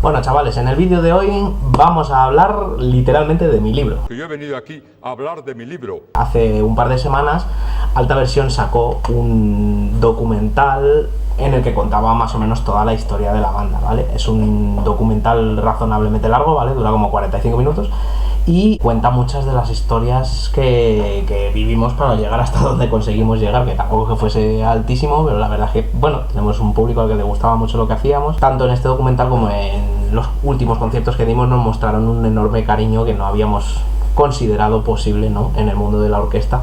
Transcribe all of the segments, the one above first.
Bueno, chavales, en el vídeo de hoy vamos a hablar literalmente de mi libro. Yo he venido aquí a hablar de mi libro. Hace un par de semanas, Alta Versión sacó un documental en el que contaba más o menos toda la historia de la banda, ¿vale? Es un documental razonablemente largo, ¿vale? Dura como 45 minutos y cuenta muchas de las historias que vivimos para llegar hasta donde conseguimos llegar, que tampoco que fuese altísimo, pero la verdad es que, bueno, tenemos un público al que le gustaba mucho lo que hacíamos. Tanto en este documental como en los últimos conciertos que dimos nos mostraron un enorme cariño que no habíamos considerado posible, ¿no?, en el mundo de la orquesta.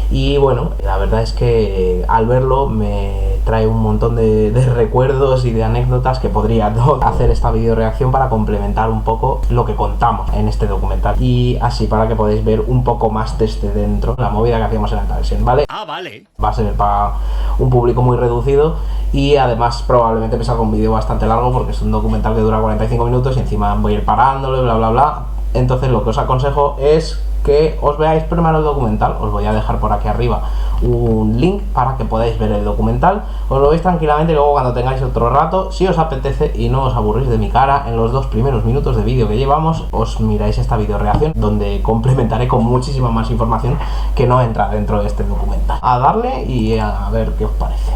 Y bueno, la verdad es que al verlo me trae un montón de recuerdos y de anécdotas que podría, ¿no?, hacer esta video reacción para complementar un poco lo que contamos en este documental. Y así para que podáis ver un poco más desde dentro la movida que hacíamos en Alta Versión, ¿vale? Ah, vale. Va a ser para un público muy reducido y además probablemente me salga un vídeo bastante largo porque es un documental que dura 45 minutos y encima voy a ir parándolo y bla bla bla. Entonces lo que os aconsejo es que os veáis primero el documental. Os voy a dejar por aquí arriba un link para que podáis ver el documental, os lo veis tranquilamente y luego cuando tengáis otro rato, si os apetece y no os aburrís de mi cara en los 2 primeros minutos de vídeo que llevamos, os miráis esta video reacción donde complementaré con muchísima más información que no entra dentro de este documental. A darle y a ver qué os parece.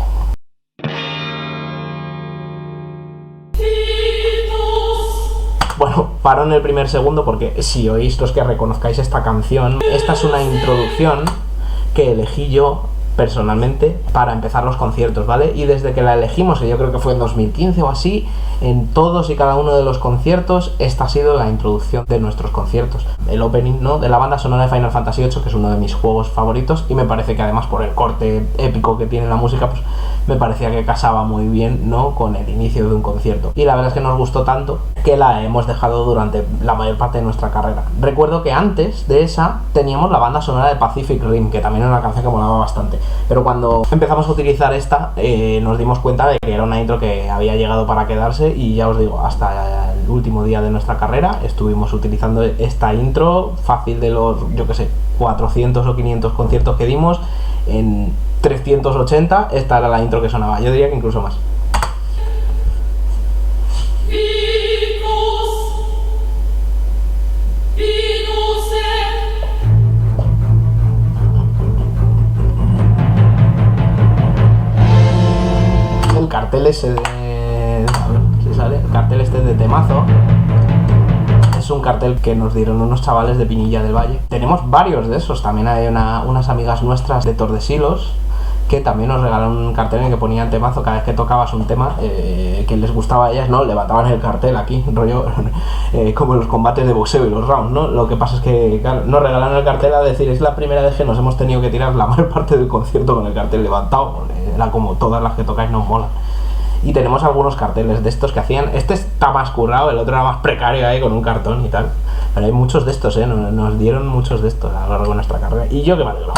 Bueno, paro en el primer segundo porque si oís los que reconozcáis esta canción, esta es una introducción que elegí yo personalmente para empezar los conciertos, ¿vale? Y desde que la elegimos, que yo creo que fue en 2015 o así, en todos y cada uno de los conciertos, esta ha sido la introducción de nuestros conciertos. El opening, ¿no?, de la banda sonora de Final Fantasy VIII, que es uno de mis juegos favoritos, y me parece que además por el corte épico que tiene la música, pues me parecía que casaba muy bien, ¿no?, con el inicio de un concierto. Y la verdad es que nos gustó tanto que la hemos dejado durante la mayor parte de nuestra carrera. Recuerdo que antes de esa teníamos la banda sonora de Pacific Rim, que también era una canción que molaba bastante. Pero cuando empezamos a utilizar esta, nos dimos cuenta de que era una intro que había llegado para quedarse y ya os digo, hasta el último día de nuestra carrera estuvimos utilizando esta intro fácil de los, yo que sé, 400 o 500 conciertos que dimos. En 380 esta era la intro que sonaba, yo diría que incluso más. El cartel ese de... a ver si sale, el cartel este de temazo es un cartel que nos dieron unos chavales de Pinilla del Valle. Tenemos varios de esos, también hay unas amigas nuestras de Tordesillas que también nos regalaron un cartel en el que ponían temazo. Cada vez que tocabas un tema que les gustaba a ellas, ¿no?, levantaban el cartel aquí, rollo como los combates de boxeo y los rounds, ¿no? Lo que pasa es que, claro, nos regalaron el cartel a decir, es la primera vez que nos hemos tenido que tirar la mayor parte del concierto con el cartel levantado, porque era como todas las que tocáis nos molan. Y tenemos algunos carteles de estos que hacían, este está más currado, el otro era más precario ahí con un cartón y tal, pero hay muchos de estos, nos dieron muchos de estos a lo largo de nuestra carrera y yo que me alegro.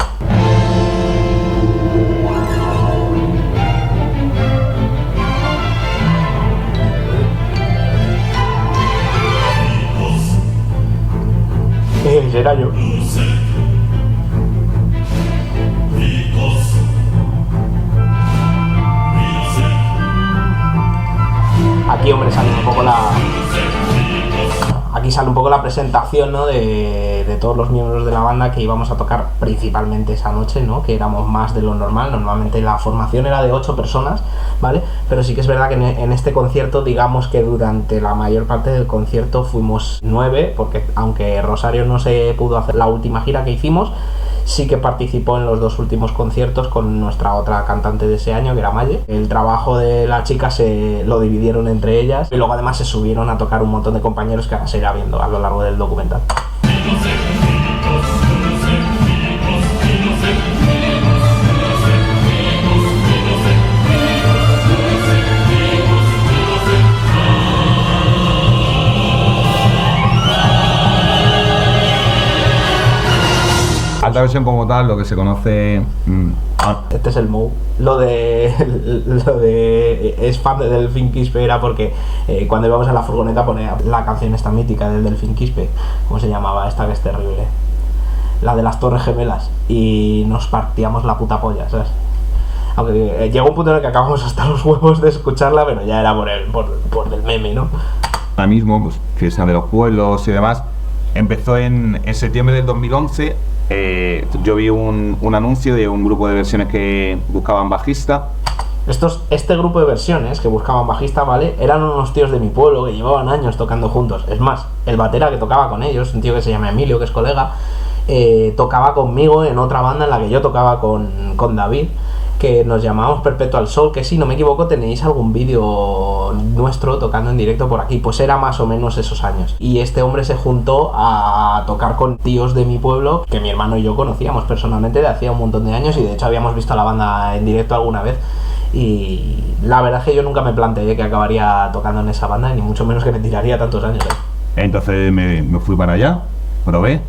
Será yo. Aquí, hombre, sale un poco aquí sale un poco la presentación, ¿no?, de todos los miembros de la banda que íbamos a tocar principalmente esa noche, ¿no?, que éramos más de lo normal. Normalmente la formación era de 8 personas, ¿vale? Pero sí que es verdad que en este concierto, digamos que durante la mayor parte del concierto fuimos 9, porque aunque Rosario no se pudo hacer la última gira que hicimos, sí que participó en los 2 últimos conciertos con nuestra otra cantante de ese año, que era Maye. El trabajo de la chica se lo dividieron entre ellas y luego además se subieron a tocar un montón de compañeros que ahora se irá viendo a lo largo del documental. Alta Versión como tal, lo que se conoce... Este es el Mou. Lo de es fan de Delfín Quispe era porque cuando íbamos a la furgoneta ponía la canción esta mítica del Delfín Quispe. ¿Cómo se llamaba? Esta que es terrible. La de las Torres Gemelas. Y nos partíamos la puta polla, ¿sabes? Aunque llegó un punto en el que acabamos hasta los huevos de escucharla, pero ya era por del meme, ¿no? Ahora mismo, pues, fiesta de los pueblos y demás, empezó en septiembre del 2011. Yo vi un anuncio de un grupo de versiones que buscaban bajista. Este grupo de versiones que buscaban bajista, ¿vale? Eran unos tíos de mi pueblo que llevaban años tocando juntos. Es más, el batera que tocaba con ellos, un tío que se llama Emilio, que es colega, tocaba conmigo en otra banda en la que yo tocaba con David, que nos llamábamos Perpetual Soul, que si no me equivoco tenéis algún vídeo nuestro tocando en directo por aquí. Pues era más o menos esos años. Y este hombre se juntó a tocar con tíos de mi pueblo que mi hermano y yo conocíamos personalmente de hacía un montón de años, y de hecho habíamos visto a la banda en directo alguna vez. Y la verdad es que yo nunca me planteé que acabaría tocando en esa banda, ni mucho menos que me tiraría tantos años. Entonces me fui para allá, probé.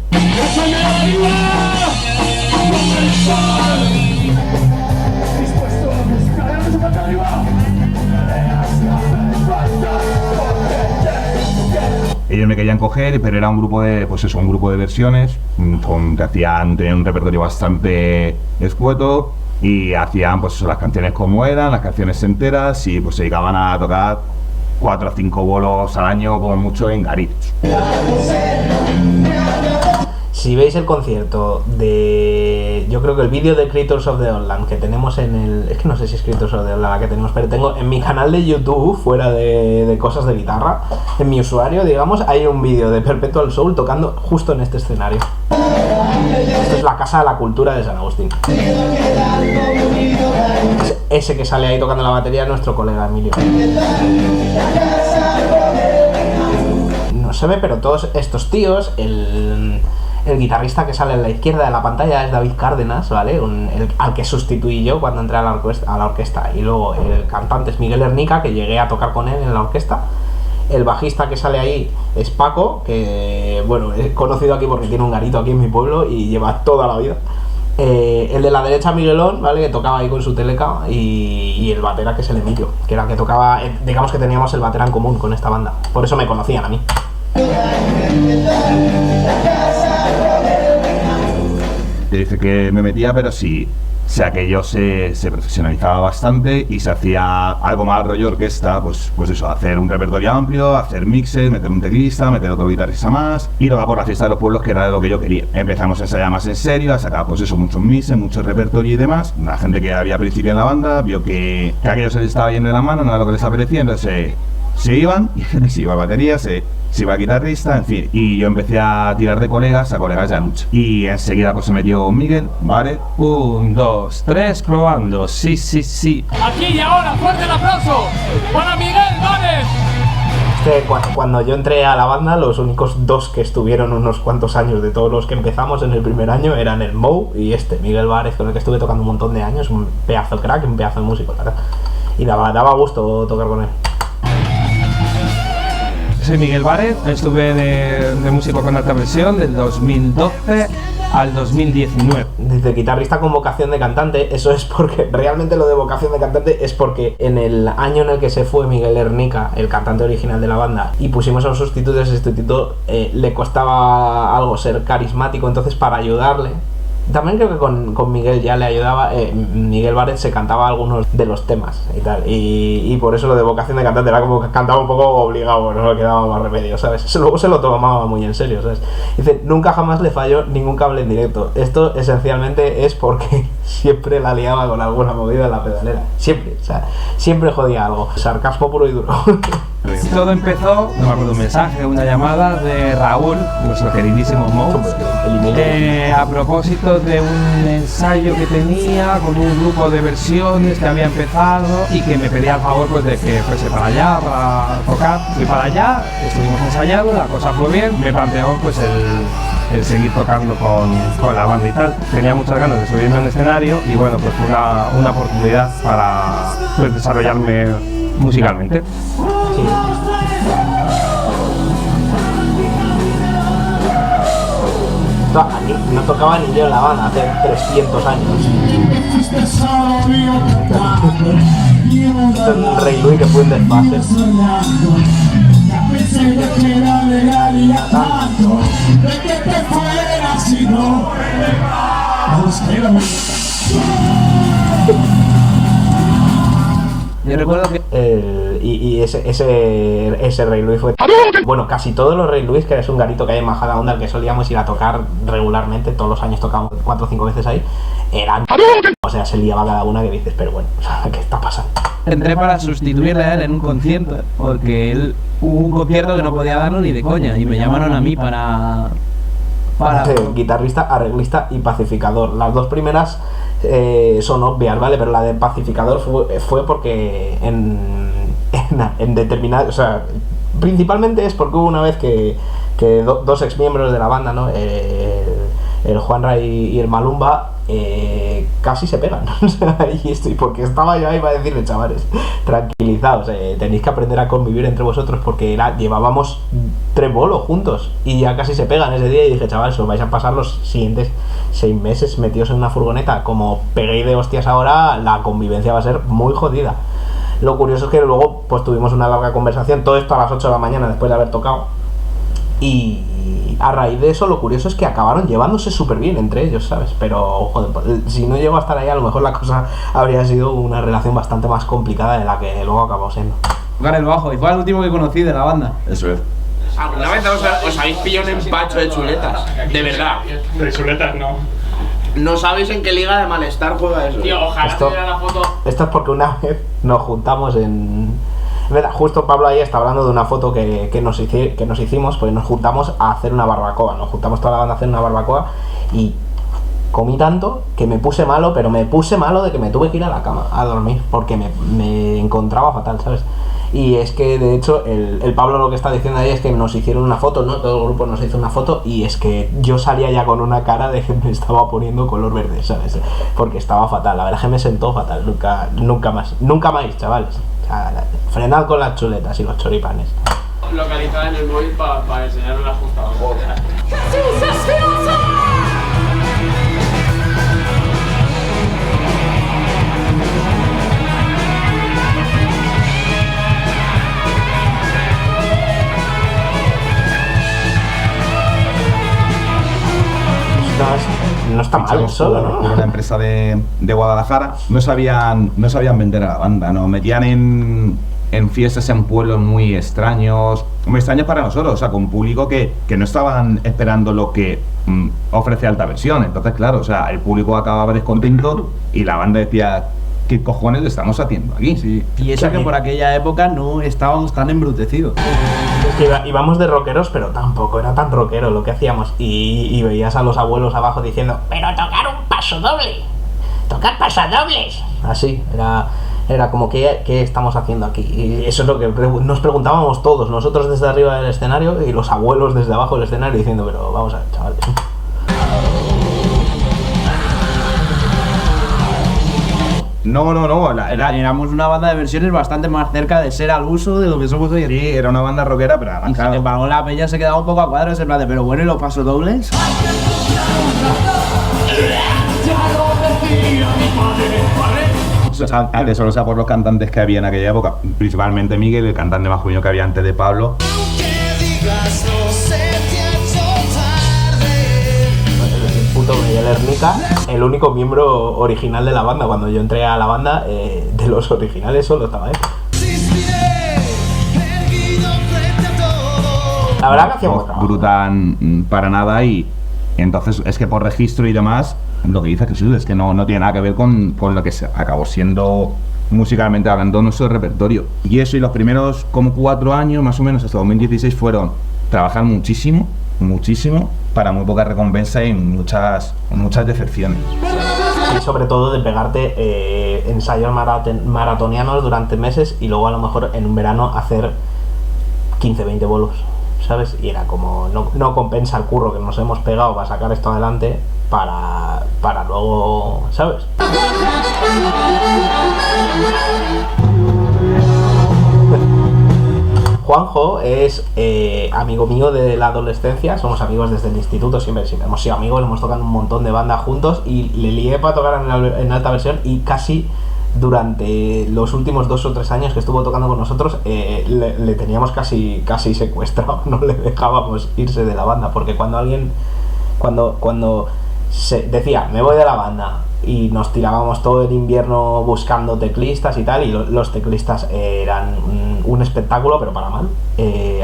Ellos me querían coger, pero era un grupo de, pues eso, un grupo de versiones que tenían un repertorio bastante escueto, y hacían pues eso, las canciones como eran, las canciones enteras, y pues se dedicaban a tocar 4 o 5 bolos al año, como mucho, en garitos. Si veis el concierto de... Yo creo que el vídeo de Creators of the Outland que tenemos en el... Es que no sé si es Creators of the Outland la que tenemos, pero tengo en mi canal de YouTube, fuera de cosas de guitarra, en mi usuario, digamos, hay un vídeo de Perpetual Soul tocando justo en este escenario. Esta es la Casa de la Cultura de San Agustín. Ese que sale ahí tocando la batería es nuestro colega Emilio. No se ve, pero todos estos tíos, el guitarrista que sale a la izquierda de la pantalla es David Cárdenas, ¿vale? Al que sustituí yo cuando entré a la orquesta. Y luego el cantante es Miguel Ernica, que llegué a tocar con él en la orquesta. El bajista que sale ahí es Paco, que, bueno, he conocido aquí porque tiene un garito aquí en mi pueblo y lleva toda la vida. El de la derecha, Miguelón, ¿vale? Que tocaba ahí con su teleca, y el batera, que es el Emilio, que era el que tocaba, digamos que teníamos el batera en común con esta banda. Por eso me conocían a mí. Dice que me metía, pero sí, o sea, que yo se profesionalizaba bastante y se hacía algo más rollo orquesta, pues eso, hacer un repertorio amplio, hacer mixes, meter un teclista, meter otro guitarrista más, y luego por la fiesta de los pueblos, que era lo que yo quería. Empezamos a ensayar más en serio, a sacar pues eso, muchos mixes, mucho repertorio y demás. La gente que había al principio en la banda vio que aquello se les estaba yendo de la mano, no era lo que les apetecía, entonces se iban, y se iba a batería, se iba guitarrista, en fin, y yo empecé a tirar de colegas a colegas de lucha. Y enseguida pues se metió Miguel, ¿vale? 1, 2, 3, probando, sí. Aquí y ahora, fuerte el aplauso para Miguel Vares. Cuando yo entré a la banda, los únicos dos que estuvieron unos cuantos años de todos los que empezamos en el primer año eran el Mou y Miguel Vares, con el que estuve tocando un montón de años, un pedazo de crack, un pedazo de músico, ¿verdad? Y daba gusto tocar con él. Soy Miguel Vares, estuve de músico con alta presión del 2012 al 2019. Dice guitarrista con vocación de cantante. Eso es porque realmente lo de vocación de cantante es porque en el año en el que se fue Miguel Ernica, el cantante original de la banda, y pusimos a un sustituto, ese sustituto le costaba algo ser carismático, entonces para ayudarle, también creo que con Miguel ya le ayudaba, Miguel Vares se cantaba algunos de los temas y tal, y por eso lo de vocación de cantante era como que cantaba un poco obligado, no le quedaba más remedio, ¿sabes? Luego se lo tomaba muy en serio, ¿sabes? Dice, nunca jamás le falló ningún cable en directo. Esto esencialmente es porque siempre la liaba con alguna movida en la pedalera, siempre, o sea, siempre jodía algo. Sarcasmo puro y duro. Todo empezó, no me acuerdo, un mensaje, una llamada de Raúl, nuestro queridísimo Mou, a propósito de un ensayo que tenía con un grupo de versiones que había empezado y que me pedía el favor pues de que fuese para allá para tocar. Fui para allá, estuvimos ensayando, la cosa fue bien, me planteó pues el seguir tocando con la banda y tal. Tenía muchas ganas de subirme al escenario y bueno, pues fue una oportunidad para pues, desarrollarme musicalmente. Sí. Aquí no tocaba ni yo en la banda hace 300 años. Un Rey Luis que fue un desfase. Yo recuerdo que... Y ese Rey Luis fue... Bueno, casi todos los Rey Luis, que es un garito que hay en Majadahonda, al que solíamos ir a tocar regularmente, todos los años tocábamos 4 o 5 veces ahí, eran... O sea, se liaba cada una que dices, pero bueno, ¿qué está pasando? Entré para sustituirle a él en un concierto, porque él hubo un concierto que no podía darlo ni de coña, y me llamaron a mí para... Guitarrista, arreglista y pacificador. Las dos primeras son obvias, ¿vale? Pero la de pacificador fue porque en determinado... O sea, principalmente es porque hubo una vez que dos exmiembros de la banda, ¿no? El Juanra y el Malumba casi se pegan. O sea, y estoy, porque estaba yo ahí para decirle, chavales, tranquilizaos, tenéis que aprender a convivir entre vosotros, porque llevábamos 3 bolos juntos y ya casi se pegan ese día, y dije, chavales, os vais a pasar los siguientes 6 meses metidos en una furgoneta. Como peguéis de hostias ahora, la convivencia va a ser muy jodida. Lo curioso es que luego pues tuvimos una larga conversación, todo esto a las 8 de la mañana después de haber tocado, y a raíz de eso lo curioso es que acabaron llevándose súper bien entre ellos, ¿sabes? Pero, joder, si no llego a estar ahí, a lo mejor la cosa habría sido una relación bastante más complicada de la que luego acabó siendo. Tocar el bajo, y fue el último que conocí de la banda. Eso es. ¿Alguna vez os habéis pillado un empacho de chuletas? De verdad. De chuletas no. No sabéis en qué liga de malestar juega eso. Tío, ojalá tuviera la foto. Esto es porque una vez nos juntamos en... Verdad, justo Pablo ahí está hablando de una foto que nos hicimos, pues nos juntamos a hacer una barbacoa. Nos juntamos toda la banda a hacer una barbacoa y comí tanto que me puse malo, pero me puse malo de que me tuve que ir a la cama a dormir porque me encontraba fatal, ¿sabes? Y es que de hecho el Pablo lo que está diciendo ahí es que nos hicieron una foto, ¿no? Todo el grupo nos hizo una foto, y es que yo salía ya con una cara de que me estaba poniendo color verde, ¿sabes? Porque estaba fatal, la verdad es que me sentó fatal, nunca más, chavales. O sea, frenad con las chuletas y los choripanes. Localizada en el móvil para enseñar una justa. No está mal solo, ¿no? Por una empresa de Guadalajara. No sabían vender a la banda, nos metían en fiestas en pueblos muy extraños para nosotros, o sea, con público que no estaban esperando lo que ofrece Alta Versión. Entonces, claro, o sea, el público acababa descontento y la banda decía, ¿qué cojones le estamos haciendo aquí? Sí. Y eso que por aquella época no estábamos tan embrutecidos. Es que íbamos de rockeros, pero tampoco era tan rockero lo que hacíamos. Y veías a los abuelos abajo diciendo, pero tocar un paso doble, tocar pasadobles. Así, era como, ¿qué estamos haciendo aquí? Y eso es lo que nos preguntábamos todos, nosotros desde arriba del escenario y los abuelos desde abajo del escenario diciendo, pero vamos a ver, chavales. No, éramos una banda de versiones bastante más cerca de ser al uso de lo que somos hoy en día. Sí, era una banda rockera, pero además, Sin embargo, la peña se quedaba un poco a cuadros en plan de, pero bueno, ¿y los pasodobles? Solo sea por los cantantes que había en aquella época, principalmente Miguel, el cantante más juvenil que había antes de Pablo. Puto Miguel Ernica, el único miembro original de la banda. Cuando yo entré a la banda, de los originales solo estaba él. La verdad que hacíamos trabajo. Brutal para nada, y entonces es que por registro y demás, lo que dice Jesús es que no tiene nada que ver con lo que se acabó siendo musicalmente hablando nuestro repertorio. Y eso, y los primeros como 4 años más o menos hasta 2016 fueron trabajar muchísimo para muy poca recompensa y muchas decepciones. Y sobre todo de pegarte ensayos maratonianos durante meses y luego a lo mejor en un verano hacer 15-20 bolos, ¿sabes? Y era como, no compensa el curro que nos hemos pegado para sacar esto adelante para luego, ¿sabes? Juanjo es amigo mío de la adolescencia, somos amigos desde el instituto, siempre hemos sido amigos, hemos tocado un montón de bandas juntos y le lié para tocar en Alta Versión, y casi durante los últimos 2 o 3 años que estuvo tocando con nosotros le teníamos casi secuestrado, no le dejábamos irse de la banda, porque cuando alguien cuando se decía me voy de la banda y nos tirábamos todo el invierno buscando teclistas y tal, y los teclistas eran un espectáculo, pero para mal.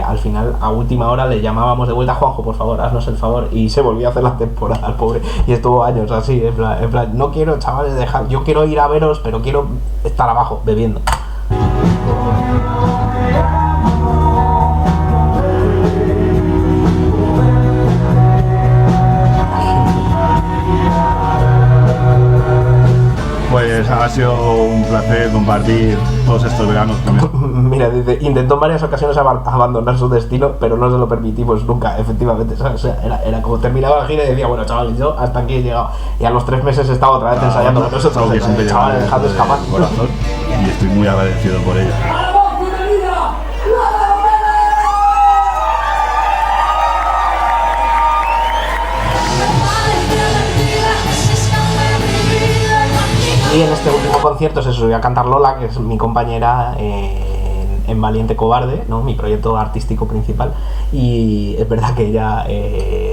Al final, a última hora, le llamábamos de vuelta: Juanjo, por favor, haznos el favor, y se volvió a hacer la temporada, el pobre, y estuvo años así, en plan, no quiero, chavales, yo quiero ir a veros, pero quiero estar abajo, bebiendo. Pues ha sido un placer compartir todos estos veranos conmigo. Mira, dice, intentó en varias ocasiones abandonar su destino, pero no se lo permitimos nunca, efectivamente, ¿sabes? O sea, era como terminaba la gira y decía: bueno, chavales, yo hasta aquí he llegado. Y a los 3 meses estaba otra vez ensayando con nosotros. Chavales, dejad de escapar. Corazón, y estoy muy agradecido por ello. Y en este último concierto se subió a cantar Lola, que es mi compañera en Valiente Cobarde, ¿no? Mi proyecto artístico principal, y es verdad que ella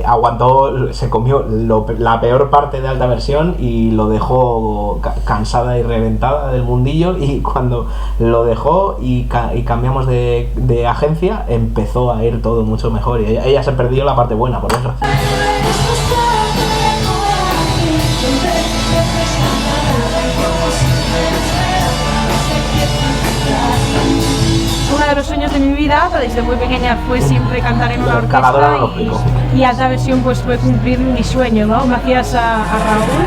aguantó, se comió la peor parte de Alta Versión y lo dejó cansada y reventada del mundillo, y cuando lo dejó y cambiamos de agencia, empezó a ir todo mucho mejor, y ella se perdió la parte buena, por desgracia. Uno de los sueños de mi vida, desde muy pequeña, fue siempre cantar en una orquesta, y Alta Versión pues fue cumplir mi sueño, ¿no? Gracias a Raúl.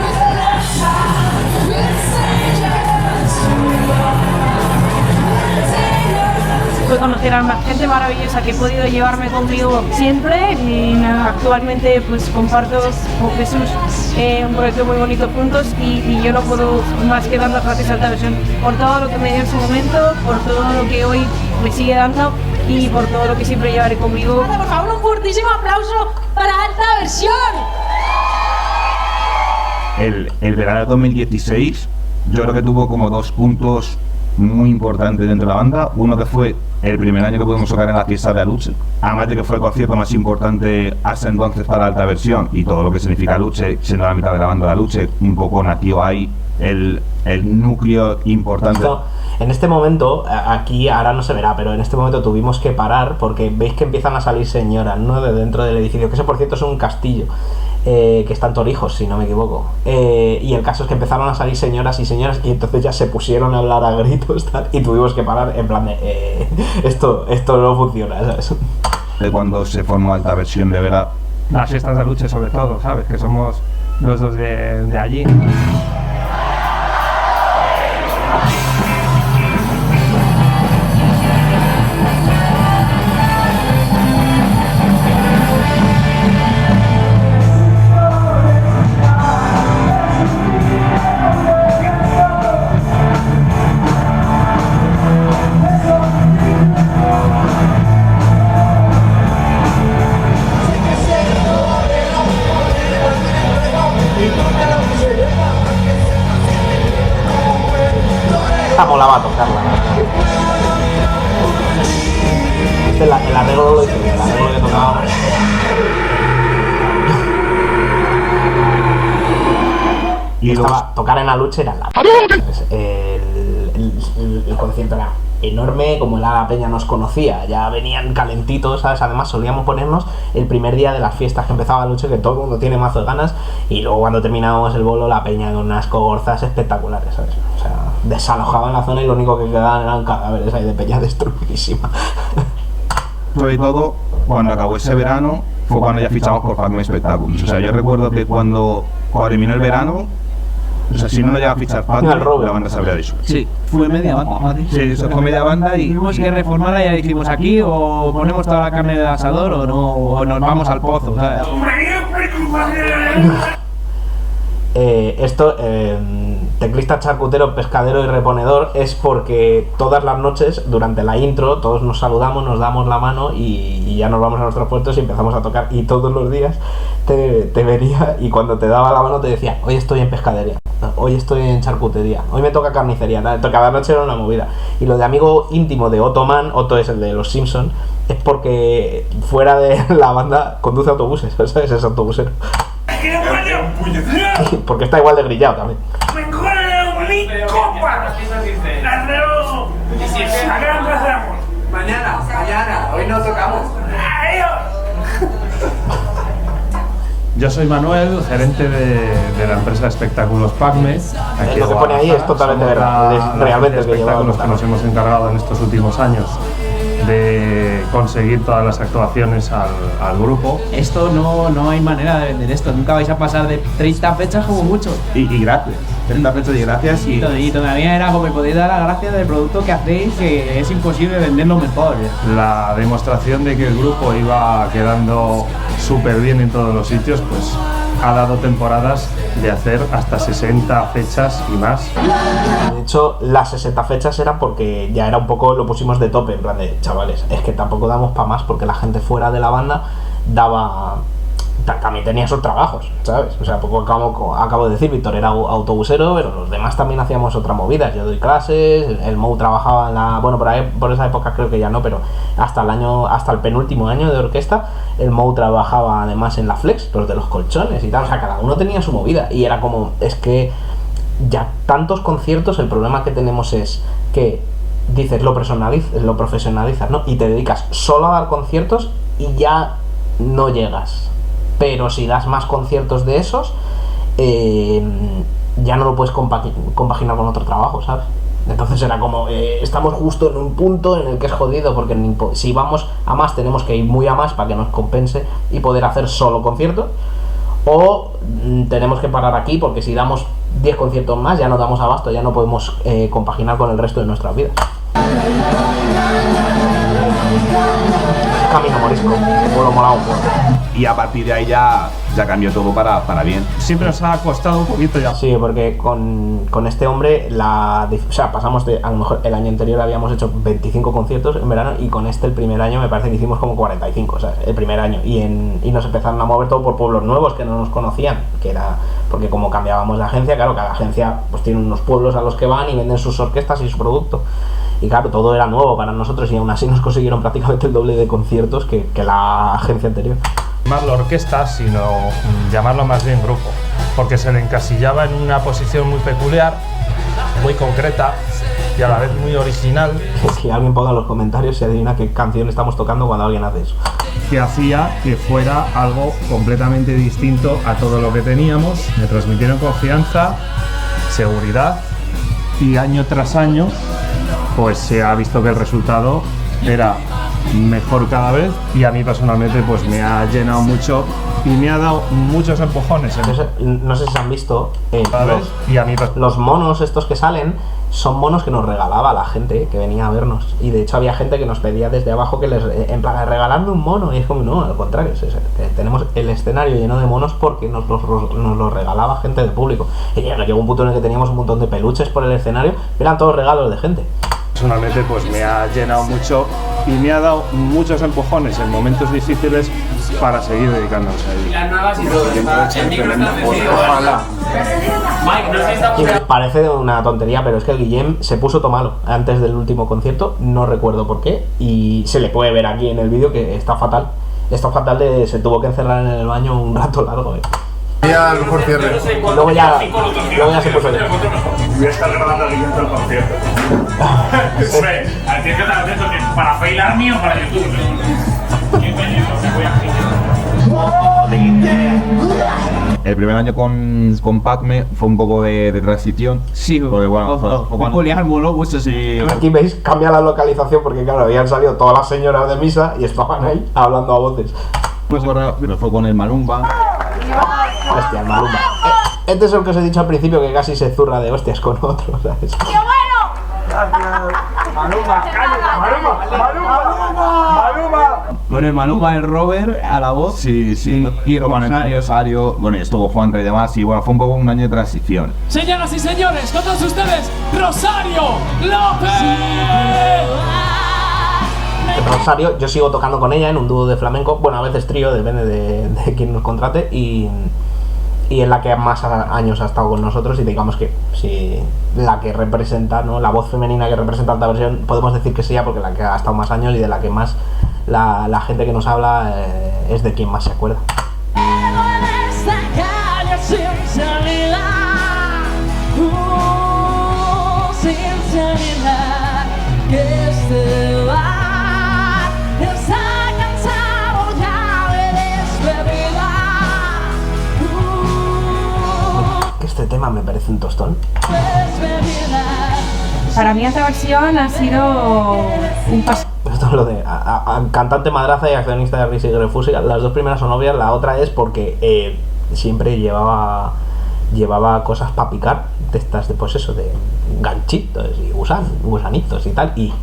Fue conocer a una gente maravillosa que he podido llevarme conmigo siempre, y actualmente pues comparto con Jesús un proyecto muy bonito juntos, y yo no puedo más que dar las gracias a Alta Versión por todo lo que me dio en su momento, por todo lo que hoy me sigue dando y por todo lo que siempre llevaré conmigo. Por favor, un fuertísimo aplauso para Alta Versión. El verano de 2016 yo creo que tuvo como 2 puntos muy importantes dentro de la banda. Uno que fue el primer año que pudimos tocar en la fiesta de Aluche, además de que fue el concierto más importante hasta entonces para Alta Versión, y todo lo que significa Aluche, siendo la mitad de la banda de Aluche, un poco nació ahí el núcleo importante. En este momento, aquí ahora no se verá, pero en este momento tuvimos que parar porque veis que empiezan a salir señoras, ¿no?, de dentro del edificio, que eso por cierto es un castillo que está en Torrijos, si no me equivoco, y el caso es que empezaron a salir señoras y señoras, y entonces ya se pusieron a hablar a gritos, tal, y tuvimos que parar en plan de esto no funciona, ¿sabes? De cuando se formó Alta Versión, de verdad, Las fiestas de Aluche sobre todo, ¿sabes? Que somos los dos de allí. Molaba tocarla, ¿no? El arreglo lo hice bien, el arreglo que tocábamos. Y tocar en Aluche era la... El concierto era enorme, como la peña nos conocía, ya venían calentitos, ¿sabes? Además solíamos ponernos el primer día de las fiestas que empezaba Aluche, que todo el mundo tiene mazo de ganas, y luego cuando terminábamos el bolo, la peña con unas cogorzas espectaculares, ¿sabes? O sea, desalojaban la zona y lo único que quedaban eran cadáveres ahí de peña destruidísima. Sobre todo, cuando acabó ese verano, fue cuando ya fichamos por Facme Spectacles. O sea, yo recuerdo que cuando terminó el verano, o sea, si no nos llega a fichar Facme, la banda se habría dicho. Sí, fue media banda. Sí, eso fue media banda y... Tuvimos que reformarla y ya dijimos: aquí o ponemos toda la carne del asador o no, o nos vamos al pozo, ¿sabes? Esto, teclista, charcutero, pescadero y reponedor, es porque todas las noches durante la intro todos nos saludamos, nos damos la mano y ya nos vamos a nuestros puestos y empezamos a tocar, y todos los días te venía y cuando te daba la mano te decía: hoy estoy en pescadería, hoy estoy en charcutería, hoy me toca carnicería, cada noche era una movida. Y lo de amigo íntimo de Otto Mann, Otto es el de los Simpsons, es porque fuera de la banda conduce autobuses, ¿sabes? Es autobusero. Porque está igual de grillado también. Mañana, hoy no tocamos. Yo soy Manuel, gerente de la empresa de espectáculos PACME. Lo que pone ahí es totalmente verdad, es realmente el que lleva espectáculos que nos hemos encargado en estos últimos años de conseguir todas las actuaciones al grupo. Esto no hay manera de vender esto, nunca vais a pasar de 30 fechas como mucho. Y gracias. 30 fechas y gracias. Y todavía era como me podéis dar la gracia del producto que hacéis, que es imposible venderlo mejor. La demostración de que el grupo iba quedando súper bien en todos los sitios, pues ha dado temporadas de hacer hasta 60 fechas y más. De hecho, las 60 fechas era porque ya era un poco, lo pusimos de tope, en plan de, chavales, es que tampoco damos para más porque la gente fuera de la banda también tenía sus trabajos, ¿sabes? O sea, poco acabo de decir, Víctor era autobusero, pero los demás también hacíamos otras movidas. Yo doy clases, el Mou trabajaba en la... Bueno, por esa época creo que ya no, pero hasta el penúltimo año de orquesta, el Mou trabajaba además en la Flex, los de los colchones y tal. O sea, cada uno tenía su movida y era como, es que ya tantos conciertos, el problema que tenemos es que dices lo profesionalizas, ¿no? Y te dedicas solo a dar conciertos y ya no llegas. Pero si das más conciertos de esos, ya no lo puedes compaginar con otro trabajo, ¿sabes? Entonces era como, estamos justo en un punto en el que es jodido, porque si vamos a más tenemos que ir muy a más para que nos compense y poder hacer solo conciertos, o tenemos que parar aquí porque si damos 10 conciertos más ya no damos abasto, ya no podemos compaginar con el resto de nuestras vidas. Camino morisco, lo molaba un poco. Y a partir de ahí ya cambió todo para bien. Siempre nos ha costado un poquito ya. Sí, porque con este hombre, o sea, pasamos de, a lo mejor el año anterior habíamos hecho 25 conciertos en verano y con este el primer año me parece que hicimos como 45, ¿sabes? El primer año. Y nos empezaron a mover todo por pueblos nuevos que no nos conocían, que era porque como cambiábamos de agencia, claro, cada agencia pues tiene unos pueblos a los que van y venden sus orquestas y su producto. Y claro, todo era nuevo para nosotros y aún así nos consiguieron prácticamente el doble de conciertos que la agencia anterior. Llamarlo orquesta, sino llamarlo más bien grupo, porque se le encasillaba en una posición muy peculiar, muy concreta y a la vez muy original. Que alguien ponga en los comentarios si adivina qué canción estamos tocando cuando alguien hace eso. Que hacía que fuera algo completamente distinto a todo lo que teníamos. Me transmitieron confianza, seguridad y año tras año pues se ha visto que el resultado era mejor cada vez y a mí personalmente pues me ha llenado mucho y me ha dado muchos empujones. No sé si se han visto los monos estos que salen son monos que nos regalaba la gente que venía a vernos y de hecho había gente que nos pedía desde abajo que en plan de regalarme un mono y es como no, al contrario, tenemos el escenario lleno de monos porque nos lo regalaba gente del público y llegó un punto en el que teníamos un montón de peluches por el escenario, eran todos regalos de gente. Personalmente pues me ha llenado mucho y me ha dado muchos empujones en momentos difíciles para seguir dedicándonos a ello. Y las nuevas y todo, el micro está encendido. Mike, no sé si está y me parece una tontería, pero es que el Guillem se puso todo malo antes del último concierto, no recuerdo por qué, y se le puede ver aquí en el vídeo que está fatal. Está fatal se tuvo que encerrar en el baño un rato largo. Ya, a lo mejor cierre. Luego ya se puso bien. Voy a estar grabando el guión del concierto. Hombre, tienes que estar atento que para Fail Army o para YouTube. El primer año con PACME fue un poco de transición. Sí, porque bueno, aquí veis, cambia la localización porque claro, habían salido todas las señoras de misa y estaban ahí hablando a voces. Pues fue con el Malumba. Hostia, el Malumba. Este es el que os he dicho al principio que casi se zurra de hostias con otros, ¿sabes? ¡Qué bueno! ¡Malumba! Con el Malumba, el Robert a la voz. Sí. Y Rosario, bueno, y estuvo Juan y demás, y bueno, fue un poco un año de transición. Señoras y señores, con todos ustedes, Rosario López. Rosario, yo sigo tocando con ella en un dúo de flamenco, bueno, a veces trío, depende de quién nos contrate, y es la que más años ha estado con nosotros y digamos que si la que representa, ¿no? La voz femenina que representa esta versión, podemos decir que es ella porque la que ha estado más años y de la que más la gente que nos habla es de quien más se acuerda. sinceridad, sinceridad, que este bar está cansado ya de despedida. Este tema me parece un tostón. Para mí esta versión ha sido un paso. Esto es lo de cantante madraza y accionista de Risa y Refusi. Las dos primeras son obvias, la otra es porque siempre llevaba cosas para picar, de estas de pues eso, de ganchitos y gusanitos y tal, y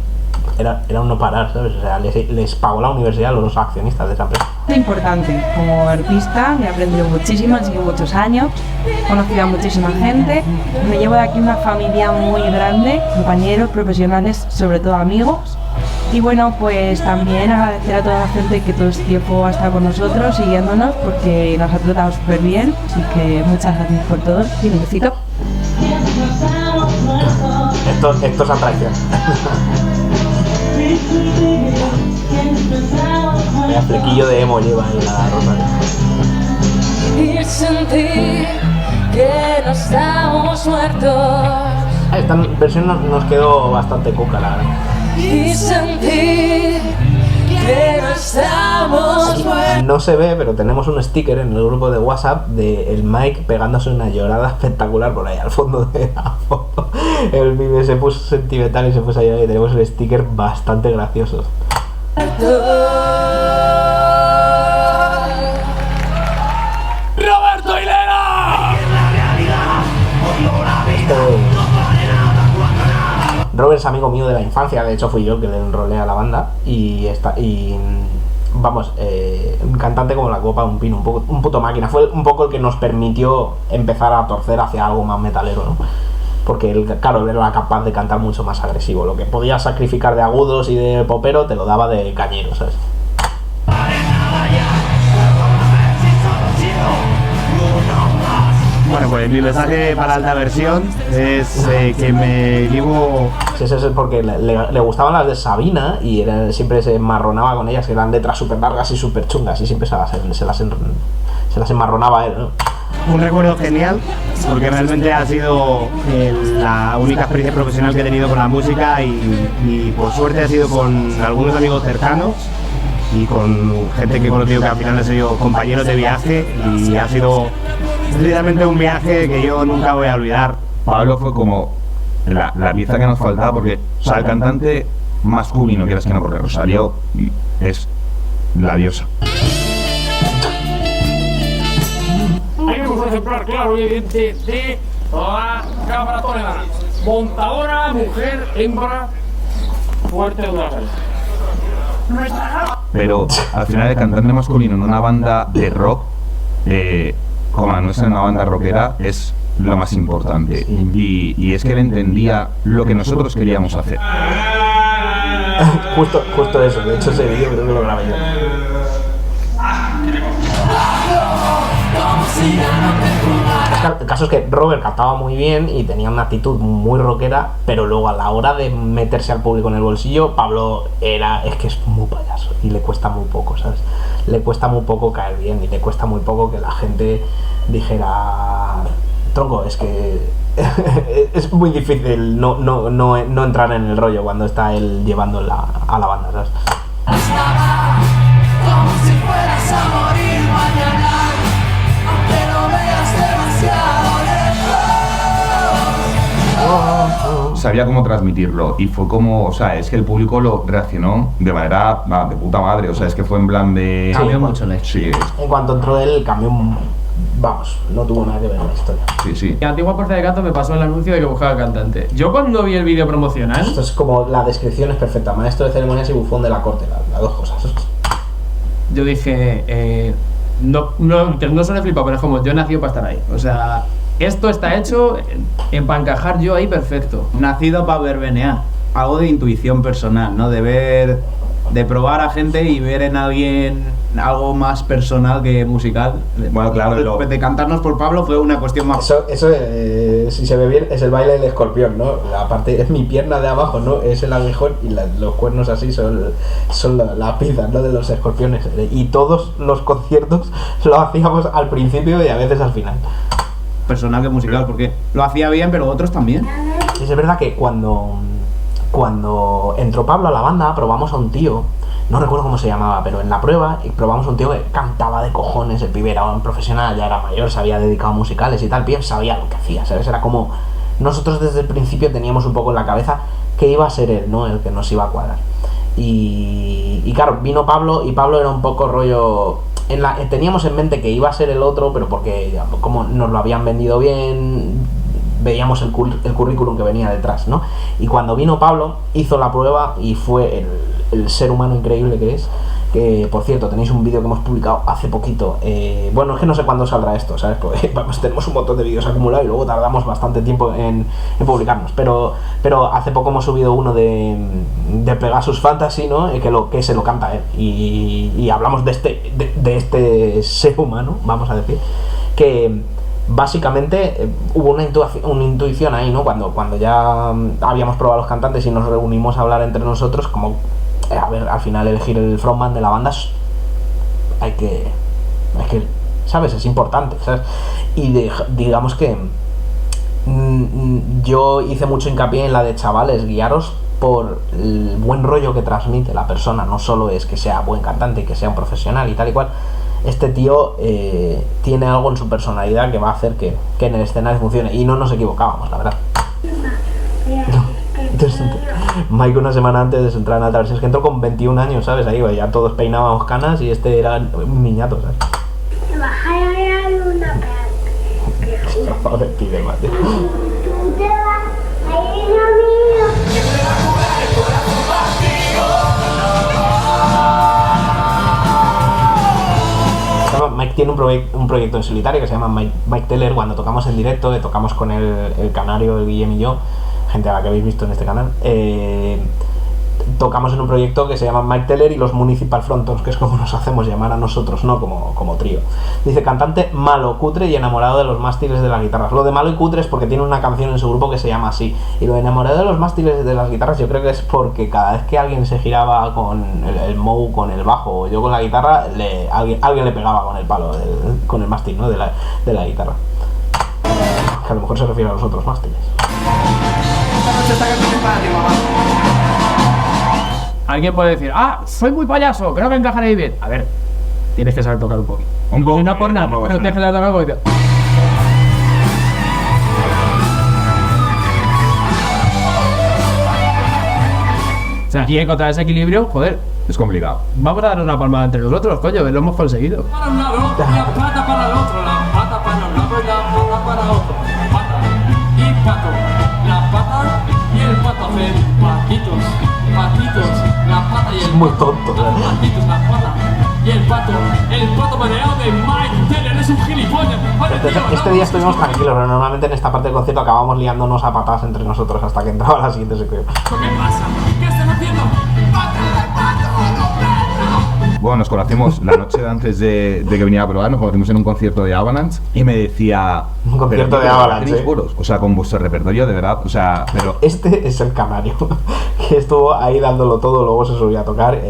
era un no parar, ¿sabes? O sea, les pagó la universidad a los accionistas de esa empresa. Es importante, como artista he aprendido muchísimo, han sido muchos años, he conocido a muchísima gente, me llevo de aquí una familia muy grande, compañeros, profesionales, sobre todo amigos. Y bueno, pues también agradecer a toda la gente que todo este tiempo ha estado con nosotros, siguiéndonos, porque nos ha tratado súper bien. Así que muchas gracias por todo y un besito. Esto es atracción. Vaya flequillo de emo lleva ahí la rosa. Y sentí que no estamos muertos. Esta versión nos quedó bastante cuca, la verdad. Y sentí que no estamos muertos. No se ve, pero tenemos un sticker en el grupo de WhatsApp de el Mike pegándose una llorada espectacular por ahí al fondo de la foto. El pibe se puso sentimental y se puso a llorar y tenemos el sticker bastante gracioso. ¡Roberto Hilera! Robert es amigo mío de la infancia, de hecho fui yo el que le enrolé a la banda y vamos, un cantante como la copa de un pino, un puto máquina, fue un poco el que nos permitió empezar a torcer hacia algo más metalero, ¿no? Porque él, claro, era capaz de cantar mucho más agresivo, lo que podía sacrificar de agudos y de popero te lo daba de cañero, ¿sabes? Bueno, pues mi mensaje para alta versión es que me llevo... Sí, eso es porque le gustaban las de Sabina y siempre se enmarronaba con ellas, que eran letras súper largas y súper chungas, y siempre se las enmarronaba él, ¿no? Un recuerdo genial, porque realmente ha sido la única experiencia profesional que he tenido con la música y por suerte ha sido con algunos amigos cercanos y con gente que he conocido que al final han sido compañeros de viaje, y ha sido realmente un viaje que yo nunca voy a olvidar. Pablo fue como la pieza que nos faltaba, porque o sea, el cantante masculino, quieras que no, porque Rosario es la diosa. Ahí vemos un ejemplar claro y evidente de la cámara toledana. Montadora, mujer, hembra, fuerte de una cabeza. Pero al final el cantante masculino en una banda de rock, como la nuestra, en una banda rockera, es lo más importante. Y es que él entendía lo que nosotros queríamos hacer. Justo eso, de hecho ese vídeo creo que lo grabé yo. El caso es que Robert cantaba muy bien y tenía una actitud muy rockera, pero luego a la hora de meterse al público en el bolsillo, Pablo es que es muy payaso y le cuesta muy poco, ¿sabes? Le cuesta muy poco caer bien y le cuesta muy poco que la gente dijera, tronco, es que es muy difícil no entrar en el rollo cuando está él llevando a la banda, ¿sabes? Como si fueras a morir mañana, aunque lo veas demasiado lejos. Sabía cómo transmitirlo y fue como, o sea, es que el público lo reaccionó de manera de puta madre, o sea, es que fue en plan de... Cambió mucho la historia. Sí. En cuanto entró él, cambió, vamos, no tuvo nada que ver en la historia. Sí, sí. En Antigua Puerta de Gato me pasó el anuncio de que buscaba cantante. Yo cuando vi el vídeo promocional... Esto es como, la descripción es perfecta, maestro de ceremonias y bufón de la corte, las dos cosas. Yo dije, no suena flipado, pero es como, yo he nacido para estar ahí. O sea, esto está hecho para encajar yo ahí perfecto. Nacido para verbenear. Algo de intuición personal, ¿no? De probar a gente y ver en alguien algo más personal que musical. Bueno, claro, de cantarnos por Pablo fue una cuestión más. Eso si se ve bien, es el baile del escorpión, ¿no? La parte es mi pierna de abajo, ¿no? Es el aguijón y los cuernos así son la pizza, ¿no? De los escorpiones. Y todos los conciertos lo hacíamos al principio y a veces al final. Personal que musical, porque lo hacía bien, pero otros también. Es verdad que cuando entró Pablo a la banda, probamos a un tío, no recuerdo cómo se llamaba, pero en la prueba probamos a un tío que cantaba de cojones. El pibe era un profesional, ya era mayor, se había dedicado a musicales y tal. El pibe sabía lo que hacía, ¿sabes? Era como... Nosotros desde el principio teníamos un poco en la cabeza que iba a ser él, ¿no? El que nos iba a cuadrar. Y claro, vino Pablo y Pablo era un poco rollo... teníamos en mente que iba a ser el otro, pero porque como nos lo habían vendido bien, veíamos el currículum que venía detrás, ¿no? Y cuando vino Pablo, hizo la prueba y fue el ser humano increíble que es. Que, por cierto, tenéis un vídeo que hemos publicado hace poquito. Bueno, es que no sé cuándo saldrá esto, ¿sabes? Porque vamos, tenemos un montón de vídeos acumulados y luego tardamos bastante tiempo en publicarnos. Pero hace poco hemos subido uno de Pegasus Fantasy, ¿no? Que se lo canta él. Y hablamos de este ser humano, vamos a decir, que básicamente hubo una intuición ahí, ¿no? Cuando ya habíamos probado los cantantes y nos reunimos a hablar entre nosotros, como... A ver, al final elegir el frontman de la banda hay que ¿sabes? Es importante, ¿sabes? Y digamos que yo hice mucho hincapié en la de chavales, guiaros por el buen rollo que transmite la persona. No solo es que sea buen cantante y que sea un profesional y tal y cual. Este tío tiene algo en su personalidad que va a hacer que en el escenario funcione. Y no nos equivocábamos, la verdad. Entonces, Mike una semana antes de entrar en Altares, es que entró con 21 años, ¿sabes? Ahí ya todos peinábamos canas y este era un niñato, ¿sabes? Joder, pide más, tío. Mike tiene un proyecto en solitario que se llama Mike Teller. Cuando tocamos en directo, que tocamos con el Canario, el Guillem y yo, gente a la que habéis visto en este canal, tocamos en un proyecto que se llama Mike Teller y los Municipal Frontons, que es como nos hacemos llamar a nosotros, ¿no? Como trío. Dice, cantante malo, cutre y enamorado de los mástiles de las guitarras. Lo de malo y cutre es porque tiene una canción en su grupo que se llama así. Y lo de enamorado de los mástiles de las guitarras yo creo que es porque cada vez que alguien se giraba con el Mou, con el bajo, o yo con la guitarra, alguien le pegaba con el palo, con el mástil, ¿no? de la guitarra. Que a lo mejor se refiere a los otros mástiles. Alguien puede decir, soy muy payaso, creo que encajaréis bien. A ver, tienes que saber tocar un poquito. No por nada, pero tienes que saber tocar un poquito. O sea, y encontrar ese equilibrio, joder, es complicado. Vamos a dar una palmada entre nosotros, coño, lo hemos conseguido. Para un lado, la pata para el otro, la pata para un lado y la pata para otro. Pata y pato, la pata y el pato hacen patitos, la pata y el pato. Muy tonto, ¿verdad? Patitos, la pata y el pato mareado de Mike Teller es un gilipollas. Este día estuvimos tranquilos, pero normalmente en esta parte del concierto acabamos liándonos a patadas entre nosotros hasta que entraba la siguiente sección. ¿Qué pasa? ¿Qué están haciendo? Bueno, nos conocimos la noche antes de que viniera a probar, nos conocimos en un concierto de Avalanche y me decía... Un concierto de Avalanche, O sea, con vuestro repertorio, de verdad, o sea, pero... Este es el Canario, que estuvo ahí dándolo todo, luego se subió a tocar,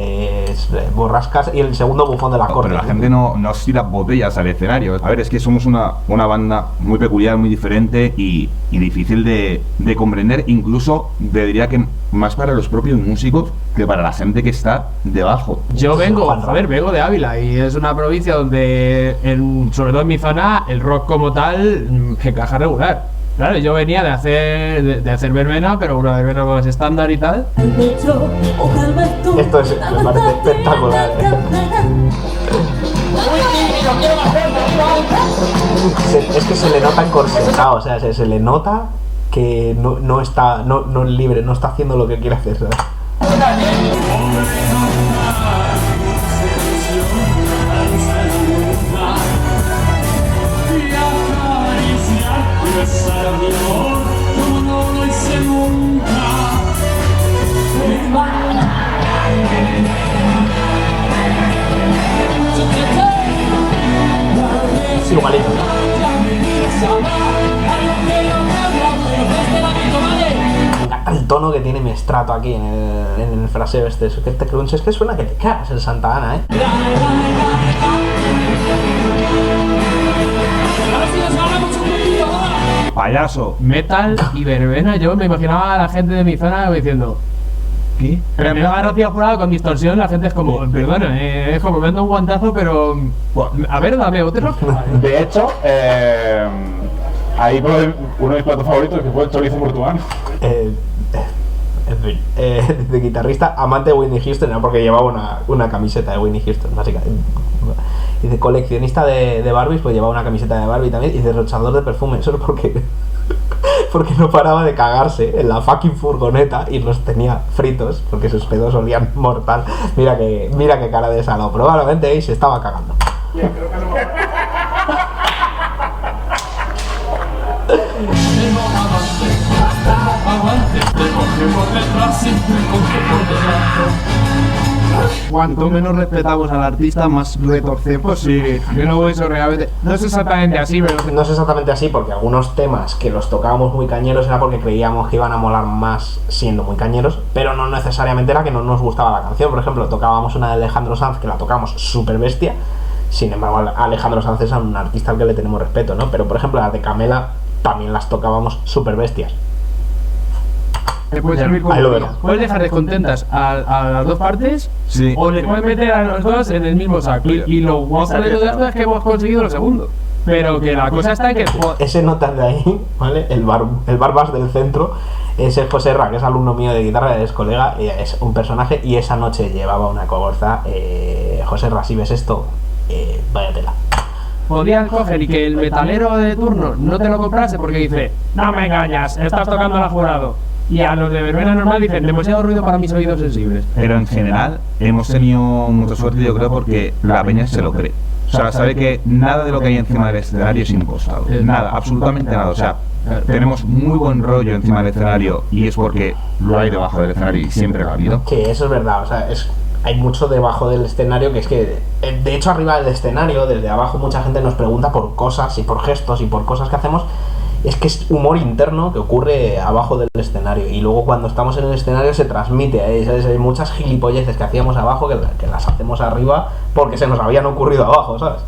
borrascas y el segundo bufón de la corte. Pero la gente no tira botellas al escenario. A ver, es que somos una banda muy peculiar, muy diferente y difícil de comprender, incluso diría que más para los propios músicos que para la gente que está debajo. Yo vengo de Ávila y es una provincia donde, sobre todo en mi zona, el rock como tal encaja regular. Claro, yo venía de hacer verbena, pero una verbena más estándar y tal. Esto me parece espectacular. Es que se le nota encorsetado, o sea, se le nota que no está libre, no está haciendo lo que quiere hacer, ¿sabes? igualito, ¿no? Me encanta el tono que tiene mi estrato aquí en el fraseo este. Es que te crunches, es que suena que te cagas el Santa Ana, ¿eh? Payaso. Metal y verbena, yo me imaginaba a la gente de mi zona diciendo... ¿Qué? Pero me va Rocío Jurado con distorsión, la gente es como, perdona, es como me anda un guantazo, pero... A ver, dame otro. De hecho, ahí uno de mis platos favoritos, que fue el chorizo portugués. En fin, de guitarrista, amante de Whitney Houston, no porque llevaba una camiseta de Whitney Houston, básicamente. Y de coleccionista de Barbies, pues llevaba una camiseta de Barbie también. Y derrochador de perfume, solo porque no paraba de cagarse en la fucking furgoneta y los tenía fritos, porque sus pedos olían mortal. Mira qué cara de salado, probablemente ahí se estaba cagando. Cuanto menos respetamos al artista, más retorcemos. Sí, yo no voy eso realmente. No es exactamente así, pero... No es exactamente así, porque algunos temas que los tocábamos muy cañeros era porque creíamos que iban a molar más siendo muy cañeros, pero no necesariamente era que no nos gustaba la canción. Por ejemplo, tocábamos una de Alejandro Sanz que la tocábamos súper bestia. Sin embargo, Alejandro Sanz es un artista al que le tenemos respeto, ¿no? Pero por ejemplo, las de Camela también las tocábamos súper bestias. Te puede servir como puedes dejar descontentas a las dos partes, sí, o le puedes meter a los dos en el mismo saco. Y lo guapo de todo esto es que hemos conseguido lo segundo. Pero que la cosa está en que... Ese nota de ahí, ¿vale? El barbas del centro es el José Ra, que es alumno mío de guitarra, es colega, es un personaje, y esa noche llevaba una cogorza. José Ra, si ves esto, váyatela. Podrías coger y que el metalero de turno no te lo comprase porque dice, no me engañas, estás tocando la jurado. Y a los de verbena normal dicen, demasiado ruido para mis oídos sensibles. Pero en general hemos tenido mucha suerte, yo creo, porque la peña se lo cree. O sea, sabe que nada de lo que hay encima del escenario es impostado. Nada, absolutamente nada. O sea, tenemos muy buen rollo encima del escenario y es porque lo hay debajo del escenario y siempre lo ha habido. Sí, eso es verdad. O sea, hay mucho debajo del escenario que es que, de hecho, arriba del escenario, desde abajo, mucha gente nos pregunta por cosas y por gestos y por cosas que hacemos. Es que es humor interno que ocurre abajo del escenario y luego cuando estamos en el escenario se transmite, ¿sabes? Hay muchas gilipolleces que hacíamos abajo que las hacemos arriba porque se nos habían ocurrido abajo, ¿sabes?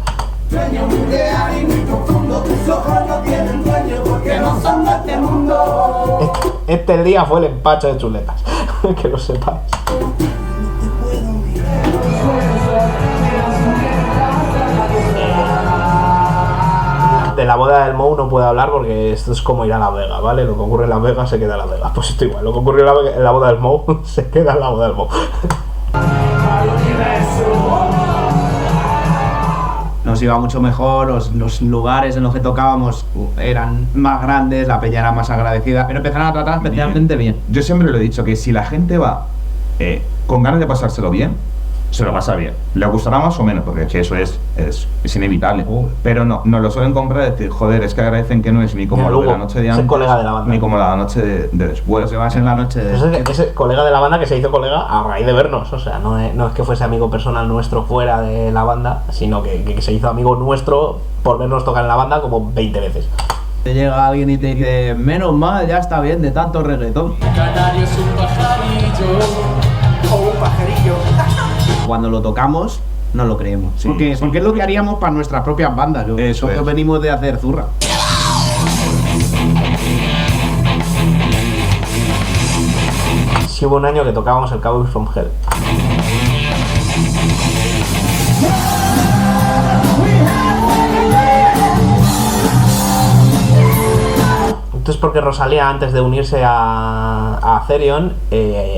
Sueño muy real y muy profundo, tus ojos no tienen dueño porque no son de este mundo. Este día fue el empacho de chuletas, que lo sepáis. De la boda del Mou no puedo hablar porque esto es como ir a La Vega, ¿vale? Lo que ocurre en La Vega se queda en La Vega. Pues esto igual, lo que ocurrió en la boda del Mou se queda en la boda del Mou. Nos iba mucho mejor, los lugares en los que tocábamos eran más grandes, la peña era más agradecida, pero empezaron a tratar especialmente bien. Yo siempre lo he dicho, que si la gente va con ganas de pasárselo bien, se lo pasa bien. Le gustará más o menos, porque eso es inevitable. Pero no, nos lo suelen comprar y decir, joder, es que agradecen que no es ni como lo de la noche de antes, colega de la banda, ni como la noche de después. Se va a ser la noche de... Ese colega de la banda que se hizo colega a raíz de vernos. O sea, no es que fuese amigo personal nuestro fuera de la banda, sino que se hizo amigo nuestro por vernos tocar en la banda como 20 veces. Te llega alguien y te dice, menos mal, ya está bien de tanto reggaetón. Canario es un pajarillo. O un pajarillo. Cuando lo tocamos, no lo creemos. Sí. Porque es lo que haríamos para nuestras propias bandas. Nosotros venimos de hacer zurra. Sí, hubo un año que tocábamos el Cowboy from Hell. Entonces, porque Rosalía, antes de unirse a Therion,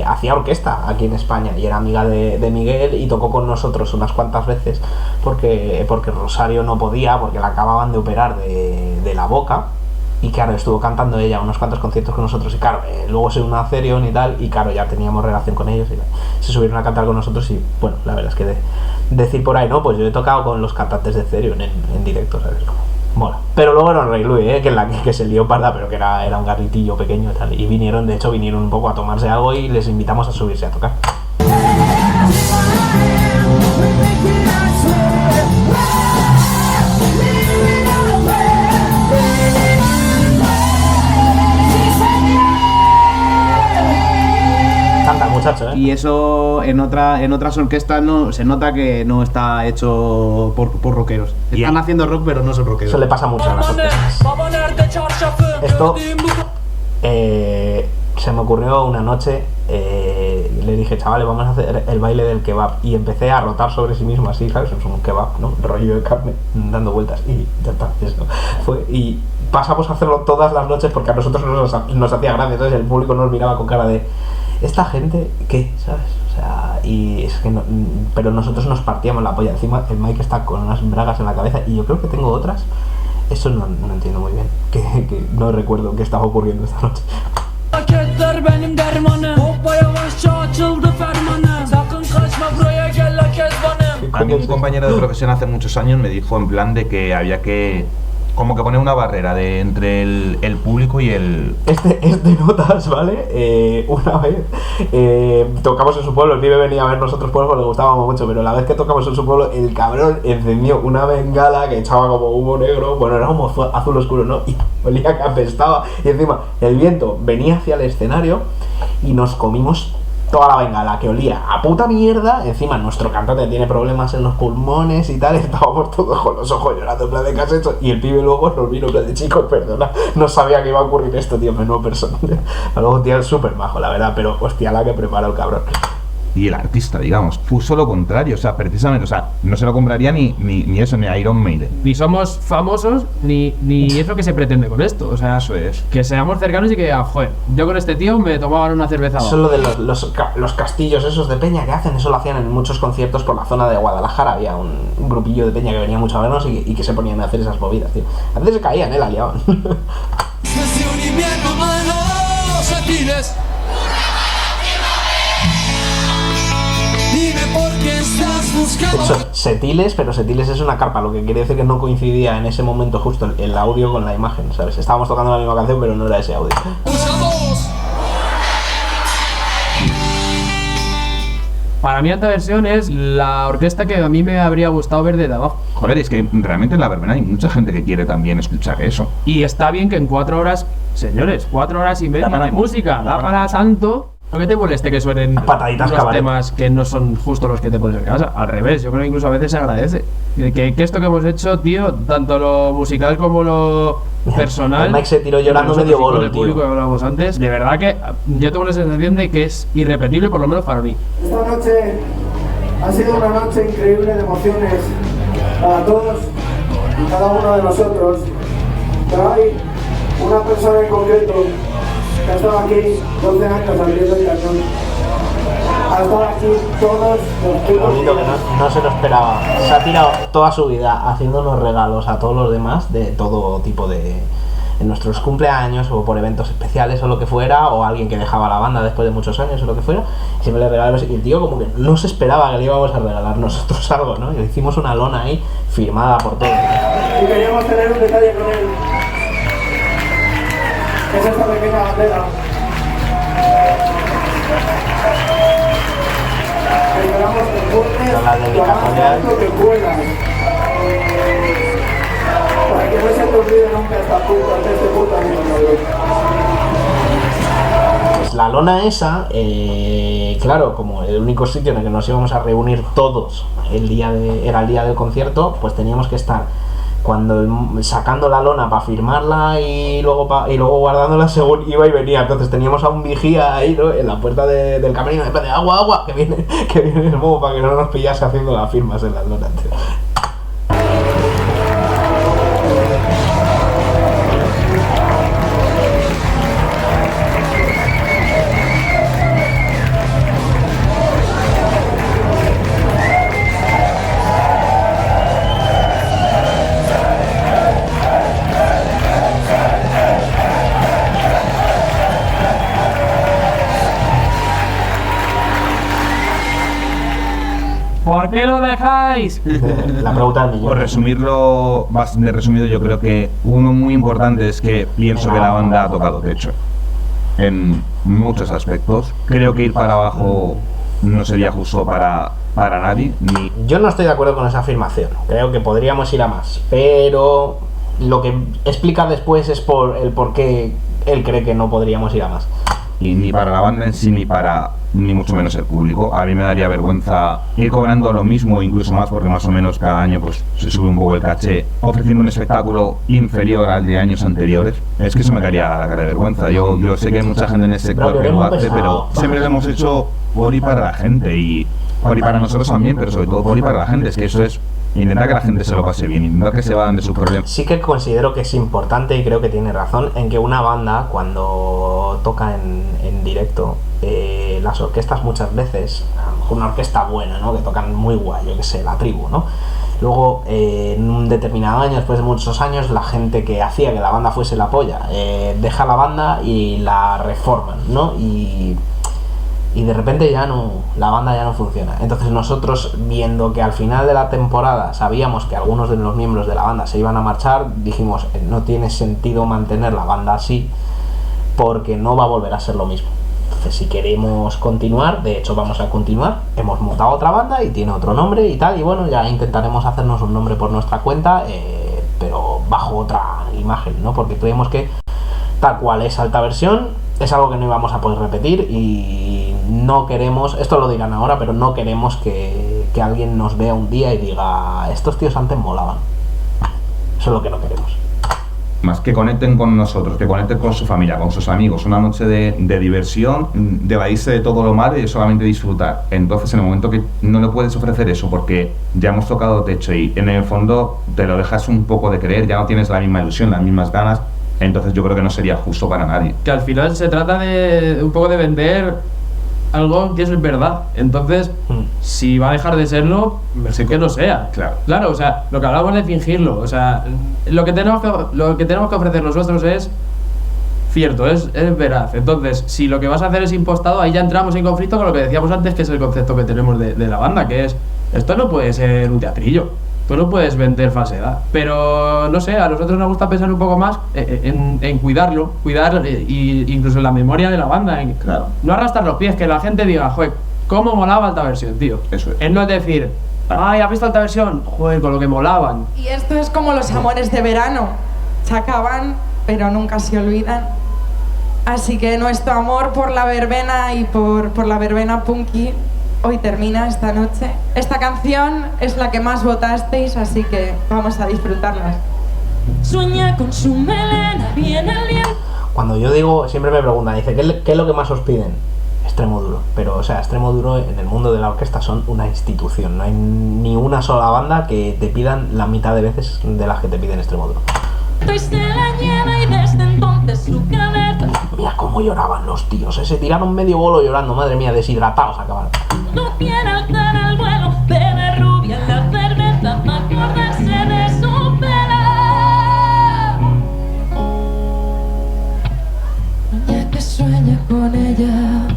hacía orquesta aquí en España y era amiga de Miguel y tocó con nosotros unas cuantas veces porque Rosario no podía, porque la acababan de operar de la boca. Y claro, estuvo cantando ella unos cuantos conciertos con nosotros y claro, luego se unió a Therion y tal, y claro, ya teníamos relación con ellos y se subieron a cantar con nosotros y bueno, la verdad es que decir por ahí, no, pues yo he tocado con los cantantes de Therion en directo, ¿sabes? Mola. Pero luego era un Rey Louis, que se lió parda, pero que era un garritillo pequeño y tal, y vinieron un poco a tomarse algo y les invitamos a subirse a tocar. muchacho, ¿eh? Y eso en otras orquestas no se nota que no está hecho por rockeros. Están haciendo rock, pero no son rockeros. Eso le pasa mucho a las orquestas. Esto se me ocurrió una noche. Le dije, chavales, vamos a hacer el baile del kebab. Y empecé a rotar sobre sí mismo así, ¿sabes? Es un kebab, ¿no? Rollo de carne, dando vueltas. Y ya está, eso fue. Y pasamos a hacerlo todas las noches porque a nosotros nos hacía gracia. Entonces el público nos miraba con cara de, ¿esta gente qué? ¿Sabes? O sea, y es que no, pero nosotros nos partíamos la polla. Encima el Mike está con unas bragas en la cabeza y yo creo que tengo otras. Eso no entiendo muy bien. Que no recuerdo qué estaba ocurriendo esta noche. A mí un compañero de profesión hace muchos años me dijo en plan de que había que como que poner una barrera entre el público y el... Este notas, ¿vale? Una vez tocamos en su pueblo, el pibe venía a ver nosotros pueblos porque le gustábamos mucho, pero la vez que tocamos en su pueblo, el cabrón encendió una bengala que echaba como humo negro, bueno, era como azul oscuro, ¿no? Y olía que apestaba, y encima el viento venía hacia el escenario y nos comimos toda la bengala, que olía a puta mierda. Encima nuestro cantante tiene problemas en los pulmones y tal, estábamos todos con los ojos llorando en plan de ¿qué has hecho? Y el pibe luego nos vino en plan de chicos, perdona, no sabía que iba a ocurrir esto, tío, menudo persona. Luego un tío es súper majo, la verdad, pero hostia la que preparó el cabrón. Y el artista, digamos, puso lo contrario, o sea, precisamente, o sea, no se lo compraría ni eso, ni Iron Maiden. Ni somos famosos, ni es lo que se pretende con esto, o sea, eso es. Que seamos cercanos y que, joder, yo con este tío me tomaban una cerveza. Eso es lo de los castillos esos de peña que hacen, eso lo hacían en muchos conciertos por la zona de Guadalajara, había un grupillo de peña que venía mucho a vernos y que se ponían a hacer esas movidas, tío. A veces se caían, la liaban. Eso, Setiles, pero Setiles es una carpa, lo que quiere decir que no coincidía en ese momento justo el audio con la imagen, ¿sabes? Estábamos tocando la misma canción, pero no era ese audio. Para mí, esta versión es la orquesta que a mí me habría gustado ver de abajo. Joder, es que realmente en la verbena hay mucha gente que quiere también escuchar eso. Y está bien que en 4 horas, señores, 4 horas y media de música, da para tanto. ¿No que te moleste que suenen pataditas los temas que no son justo los que te pones en casa? Al revés, yo creo que incluso a veces se agradece. Que esto que hemos hecho, tío, tanto lo musical como lo personal. El Mike se tiró llorando medio bolo, el público que hablábamos antes. De verdad que yo tengo la sensación de que es irrepetible, por lo menos para mí. Esta noche ha sido una noche increíble de emociones para todos y cada uno de nosotros. Pero hay una persona en concreto que ha estado aquí 12 años abriendo el cañón. Ha estado aquí todos los putos. Bonito que no se lo esperaba. Se ha tirado toda su vida haciéndonos regalos a todos los demás de todo tipo de... en nuestros cumpleaños o por eventos especiales o lo que fuera, o alguien que dejaba la banda después de muchos años o lo que fuera, y siempre le regalamos, y el tío como que no se esperaba que le íbamos a regalar nosotros algo, ¿no? Y hicimos una lona ahí firmada por todos. Y queríamos tener un detalle con él. Es esta pequeña bandera. Esperamos que Con la dedicatoria. que puedas. Para que no se te olvide nunca este puto aniversario. Pues la lona esa, claro, como el único sitio en el que nos íbamos a reunir todos era el día del concierto, pues teníamos que estar sacando la lona para firmarla y luego guardándola según iba y venía. Entonces teníamos a un vigía ahí, ¿no?, en la puerta del camerino, de agua, que viene el momo para que no nos pillase haciendo las firmas en las lonas, tío. ¿Por qué lo dejáis? La pregunta del millón. Por resumirlo bastante resumido, yo creo que uno muy importante es que pienso que la banda ha tocado techo en muchos aspectos. Creo que ir para abajo no sería justo para nadie. Yo no estoy de acuerdo con esa afirmación. Creo que podríamos ir a más, pero lo que explica después es por qué él cree que no podríamos ir a más. Y ni para la banda en sí, ni para ni mucho menos el público. A mí me daría vergüenza ir cobrando lo mismo, incluso más, porque más o menos cada año pues se sube un poco el caché, ofreciendo un espectáculo inferior al de años anteriores. Es que eso me daría la cara de vergüenza. Yo sé que hay mucha gente en el sector que lo hace, pero siempre lo hemos hecho por y para la gente, y por y para nosotros también, pero sobre todo por y para la gente. Es que eso es intentar que la gente se lo pase bien, intentar que se vayan de sus problemas. Sí que considero que es importante, y creo que tiene razón, en que una banda cuando toca en directo, las orquestas muchas veces, una orquesta buena, ¿no?, que tocan muy guay, yo que sé, La Tribu, ¿no? Luego, en un determinado año, después de muchos años, la gente que hacía que la banda fuese la polla deja la banda y la reforman, ¿no? Y de repente ya no, la banda ya no funciona. Entonces nosotros, viendo que al final de la temporada sabíamos que algunos de los miembros de la banda se iban a marchar, dijimos, no tiene sentido mantener la banda así, porque no va a volver a ser lo mismo. Entonces, si queremos continuar, de hecho vamos a continuar, hemos montado otra banda y tiene otro nombre y tal, y bueno, ya intentaremos hacernos un nombre por nuestra cuenta, pero bajo otra imagen, ¿no? Porque creemos que tal cual es Alta Versión, es algo que no íbamos a poder repetir, y no queremos, esto lo dirán ahora, pero no queremos que alguien nos vea un día y diga, estos tíos antes molaban. Eso es lo que no queremos. Más que conecten con nosotros, que conecten con su familia, con sus amigos, una noche de diversión, de evadirse de todo lo malo y de solamente disfrutar. Entonces, en el momento que no le puedes ofrecer eso porque ya hemos tocado techo y en el fondo te lo dejas un poco de creer, ya no tienes la misma ilusión, las mismas ganas, entonces yo creo que no sería justo para nadie. Que al final se trata de un poco de vender algo que es verdad. Entonces, si va a dejar de serlo, mejor que no sea. Claro, o sea, lo que hablamos de fingirlo, o sea, lo que tenemos que ofrecer nosotros es cierto, es veraz. Entonces, si lo que vas a hacer es impostado, ahí ya entramos en conflicto con lo que decíamos antes, que es el concepto que tenemos de la banda, que es, esto no puede ser un teatrillo. Tú no puedes vender falsedad, pero no sé, a nosotros nos gusta pensar un poco más en cuidar incluso en la memoria de la banda, no arrastrar los pies, que la gente diga, joder, cómo molaba Alta Versión, tío. Eso es. No es decir, ay, ¿has visto Alta Versión? Joder, con lo que molaban. Y esto es como los amores de verano, se acaban, pero nunca se olvidan. Así que nuestro amor por la verbena y por la verbena punky hoy termina esta noche. Esta canción es la que más votasteis, así que vamos a disfrutarla. Sueña con su melena, viene el viento. Cuando yo digo, siempre me preguntan, dice, ¿qué es lo que más os piden? Extremoduro. Pero, o sea, Extremoduro en el mundo de la orquesta son una institución. No hay ni una sola banda que te pidan la mitad de veces de las que te piden Extremoduro. Se la llena y desde entonces su cabeza. Mira cómo lloraban los tíos, se tiraron medio bolo llorando, madre mía, deshidratados acabaron. No quiere alzar el vuelo, bebe rubia en la cerveza, para acordarse de su pela. Ya que sueña con ella,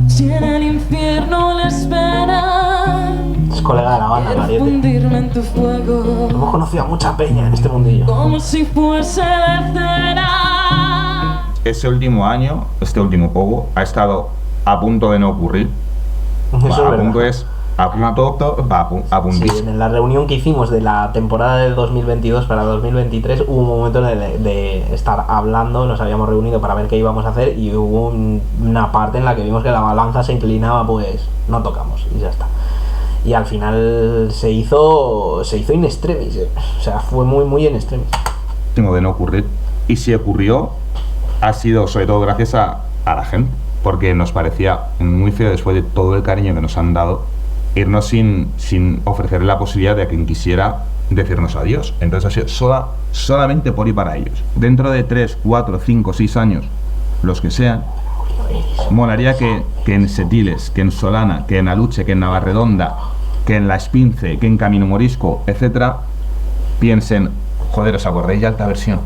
si en el infierno le espera. Es colega de la banda, Mariette. En tu fuego. Hemos conocido a mucha peña en este mundillo. Como si fuese de cera. Ese último año, este último poco, ha estado a punto de no ocurrir. Eso a punto es a puntísimo. Sí, en la reunión que hicimos de la temporada del 2022 para 2023 hubo un momento de estar hablando, nos habíamos reunido para ver qué íbamos a hacer y hubo una parte en la que vimos que la balanza se inclinaba, pues no tocamos y ya está. Y al final se hizo in extremis, o sea, fue muy in extremis. Tengo de no ocurrir. Y si ocurrió, ha sido sobre todo gracias a la gente, porque nos parecía muy feo, después de todo el cariño que nos han dado, irnos sin ofrecerle la posibilidad de a quien quisiera decirnos adiós. Entonces ha sido solamente por y para ellos. Dentro de 3, 4, 5, 6 años, los que sean, molaría que en Setiles, que en Solana, que en Aluche, que en Navarredonda, que en La Espince, que en Camino Morisco, etcétera, piensen, joder, ¿os acordáis de Alta Versión?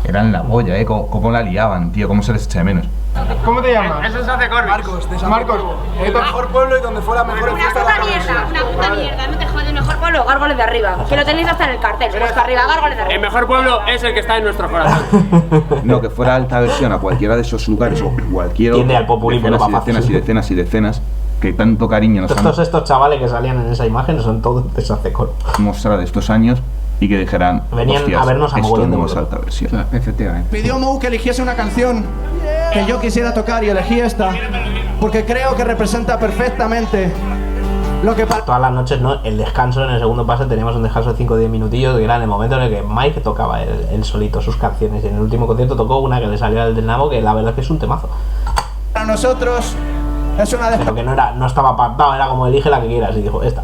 Eran la polla, cómo la liaban, tío, cómo se les echa de menos. ¿Cómo te llamas? Eso es hace Corvix. Marcos, de San Marcos. El mejor pueblo y donde fue la mejor fiesta de la cabeza. Una puta mierda, no te jodes, el mejor pueblo, Gárgoles de Arriba. Que lo tenéis hasta en el cartel, busca arriba, Gárgoles de Arriba. El mejor pueblo es el que está en nuestro corazón. No, que fuera Alta Versión a cualquiera de esos lugares o cualquier otro. Tiende al populismo, decenas y decenas y decenas que tanto cariño nos han... Estos chavales que salían en esa imagen son todos de Sacecor. Mostrar de estos años y que dijeran, venían a vernos a mogollón de Alta Versión. Efectivamente. Pidió Mou que eligiese una canción. que yo quisiera tocar y elegí esta porque creo que representa perfectamente lo que para... Todas las noches, ¿no? El descanso en el segundo pase, teníamos un descanso de 5 o 10 minutillos, que era en el momento en el que Mike tocaba él solito sus canciones. Y en el último concierto tocó una que le salía del Namo, que la verdad es que es un temazo. Para nosotros es una Pero que no estaba pactado, era como elige la que quieras, y dijo, esta.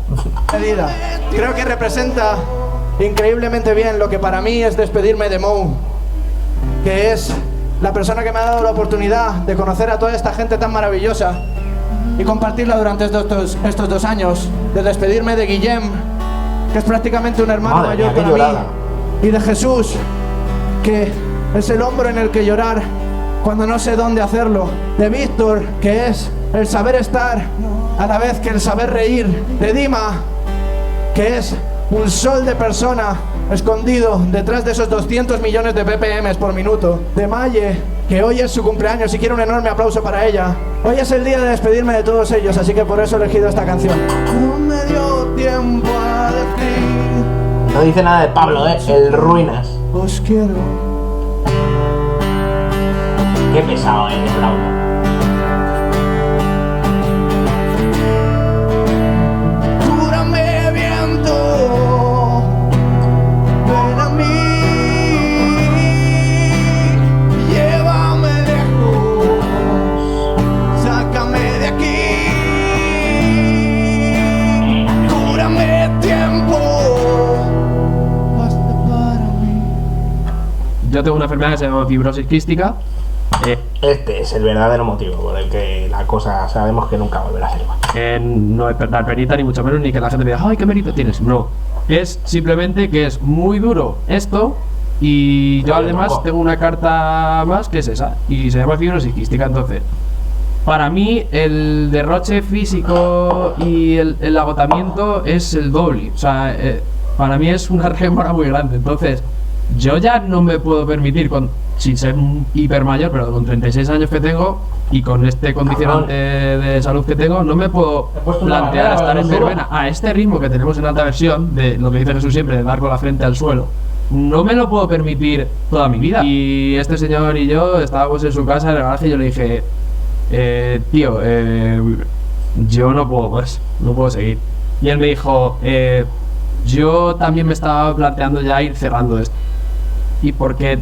despedida. Creo que representa increíblemente bien lo que para mí es despedirme de Mo, que es la persona que me ha dado la oportunidad de conocer a toda esta gente tan maravillosa y compartirla durante estos 2 años, de despedirme de Guillem, que es prácticamente un hermano mayor para mí, y de Jesús, que es el hombro en el que llorar cuando no sé dónde hacerlo, de Víctor, que es el saber estar a la vez que el saber reír, de Dima, que es un sol de persona escondido detrás de esos 200 millones de ppm por minuto, de Maye, que hoy es su cumpleaños y quiero un enorme aplauso para ella. Hoy es el día de despedirme de todos ellos, así que por eso he elegido esta canción. No me dio tiempo a decir. No dice nada de Pablo, el Ruinas. Os quiero. Qué pesado el flauta. Cúrame, viento, ven a mí, llévame lejos, sácame de aquí, cúrame, tiempo, basta para mí. Yo tengo una enfermedad que se llama fibrosis quística. Este es el verdadero motivo por el que la cosa sabemos que nunca volverá a ser igual. No es dar penita ni mucho menos, ni que la gente me diga, ay, qué mérito tienes. No, es simplemente que es muy duro esto. Y yo además tengo una carta más que es esa, y se llama fibrosis quística. Entonces, para mí el derroche físico y el agotamiento es el doble. O sea, para mí es una rémora muy grande. Entonces, yo ya no me puedo permitir, sin ser un hiper mayor, pero con 36 años que tengo y con este condicionante de salud que tengo, no me puedo plantear estar en verbena a este ritmo que tenemos en alta versión, de lo que dice Jesús siempre, de dar con la frente al suelo. No me lo puedo permitir toda mi vida. Y este señor y yo estábamos en su casa en el garaje y yo le dije, tío, yo no puedo más, no puedo seguir. Y él me dijo, yo también me estaba planteando ya ir cerrando esto. Y porque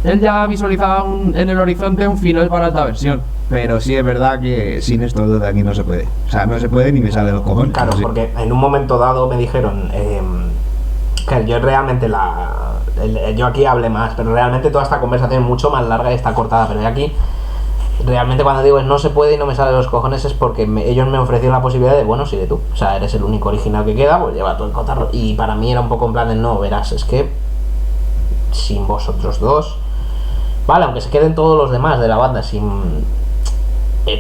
él ya visualizaba en el horizonte un final para alta versión. Pero sí es verdad que sin esto de aquí no se puede. O sea, no se puede ni me sale los cojones. Claro, porque en un momento dado me dijeron que yo realmente yo aquí hablé más, pero realmente toda esta conversación es mucho más larga y está cortada. Pero aquí realmente cuando digo no se puede y no me sale los cojones es porque ellos me ofrecieron la posibilidad de, bueno, sigue tú. O sea, eres el único original que queda, pues lleva todo el cotarro. Y para mí era un poco en plan de, no, verás, es que sin vosotros dos, vale, aunque se queden todos los demás de la banda,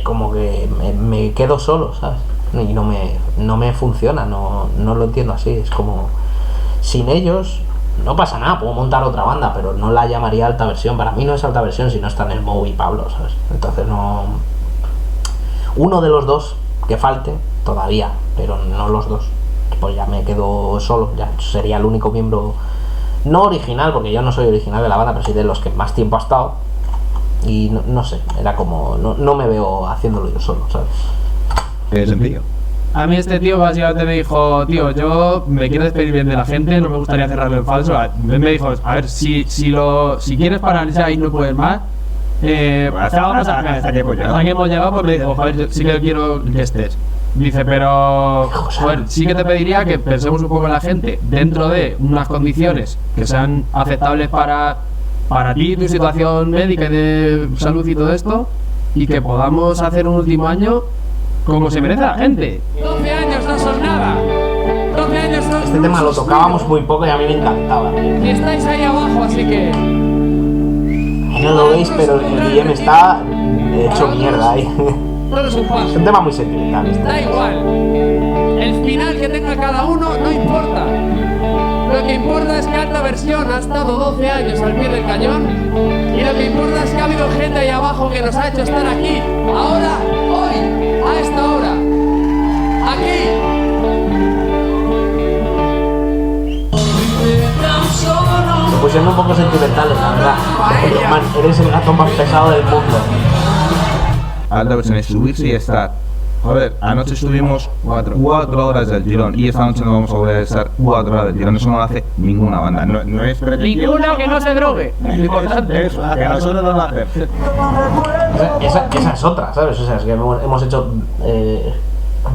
como que me quedo solo, ¿sabes? Y no me funciona, no lo entiendo así. Es como, sin ellos no pasa nada, puedo montar otra banda, pero no la llamaría alta versión. Para mí no es alta versión si no están el Mo y Pablo, ¿sabes? Entonces no, uno de los dos que falte todavía, pero no los dos, pues ya me quedo solo, ya sería el único miembro no original, porque yo no soy original de la banda, pero sí de los que más tiempo ha estado. Y no sé, era como, no me veo haciéndolo yo solo, ¿sabes? Es sencillo. A mí este tío básicamente me dijo, tío, yo me quiero despedir bien de la gente, no me gustaría cerrarlo en falso. Él me dijo, a ver, si quieres parar ya y no puedes más, hasta que hemos llegado, pues me dijo, joder, yo sí que quiero que estés. Dice, pero joder, sí que te pediría que pensemos un poco en la gente dentro de unas condiciones que sean aceptables para ti, tu situación médica y de salud y todo esto, y que podamos hacer un último año como se merece la gente. 12 años no son nada. 12 años no son Este tema lo tocábamos muy poco y a mí me encantaba. Y estáis ahí abajo, así que No lo veis, pero el Guillem está hecho mierda ahí. todo es un paso. Es un tema muy sentimental. Da igual. El final que tenga cada uno no importa. Lo que importa es que Alta Versión ha estado 12 años al pie del cañón. Y lo que importa es que ha habido gente ahí abajo que nos ha hecho estar aquí. Ahora, hoy, a esta hora. Aquí. Me pusieron un poco sentimentales, la verdad. Man, eres el gato más pesado del mundo. alta versión es subirse y estar. Joder, anoche estuvimos 4 horas del tirón y esta noche no vamos a volver a estar 4 horas del tirón. Eso no lo hace ninguna banda. No es Ninguna que no se drogue. Lo importante eso, que nosotros no lo hacemos. Esa es otra, ¿sabes? O sea, es que hemos hecho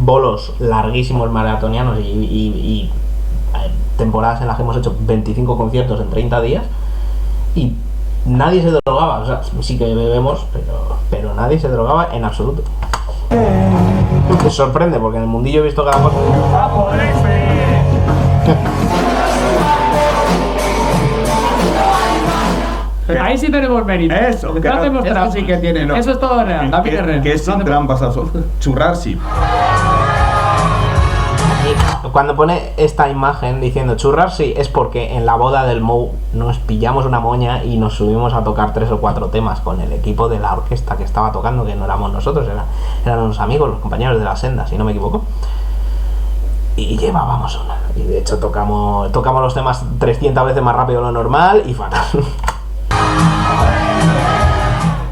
bolos larguísimos maratonianos y temporadas en las que hemos hecho 25 conciertos en 30 días y nadie se drogaba. O sea, sí que bebemos, pero nadie se drogaba en absoluto. Me sorprende porque en el mundillo he visto cada cosa. Ahí sí tenemos mérito. Eso, que no hacemos trampas. Sí que tiene, no. Eso es todo real. David es real. Que son trampas, churrar sí. Cuando pone esta imagen diciendo churrar sí, es porque en la boda del Mou nos pillamos una moña y nos subimos a tocar 3 o 4 temas con el equipo de la orquesta que estaba tocando, que no éramos nosotros, eran unos amigos, los compañeros de la senda, si no me equivoco. Y llevábamos una. Y de hecho tocamos los temas 300 veces más rápido de lo normal y fatal.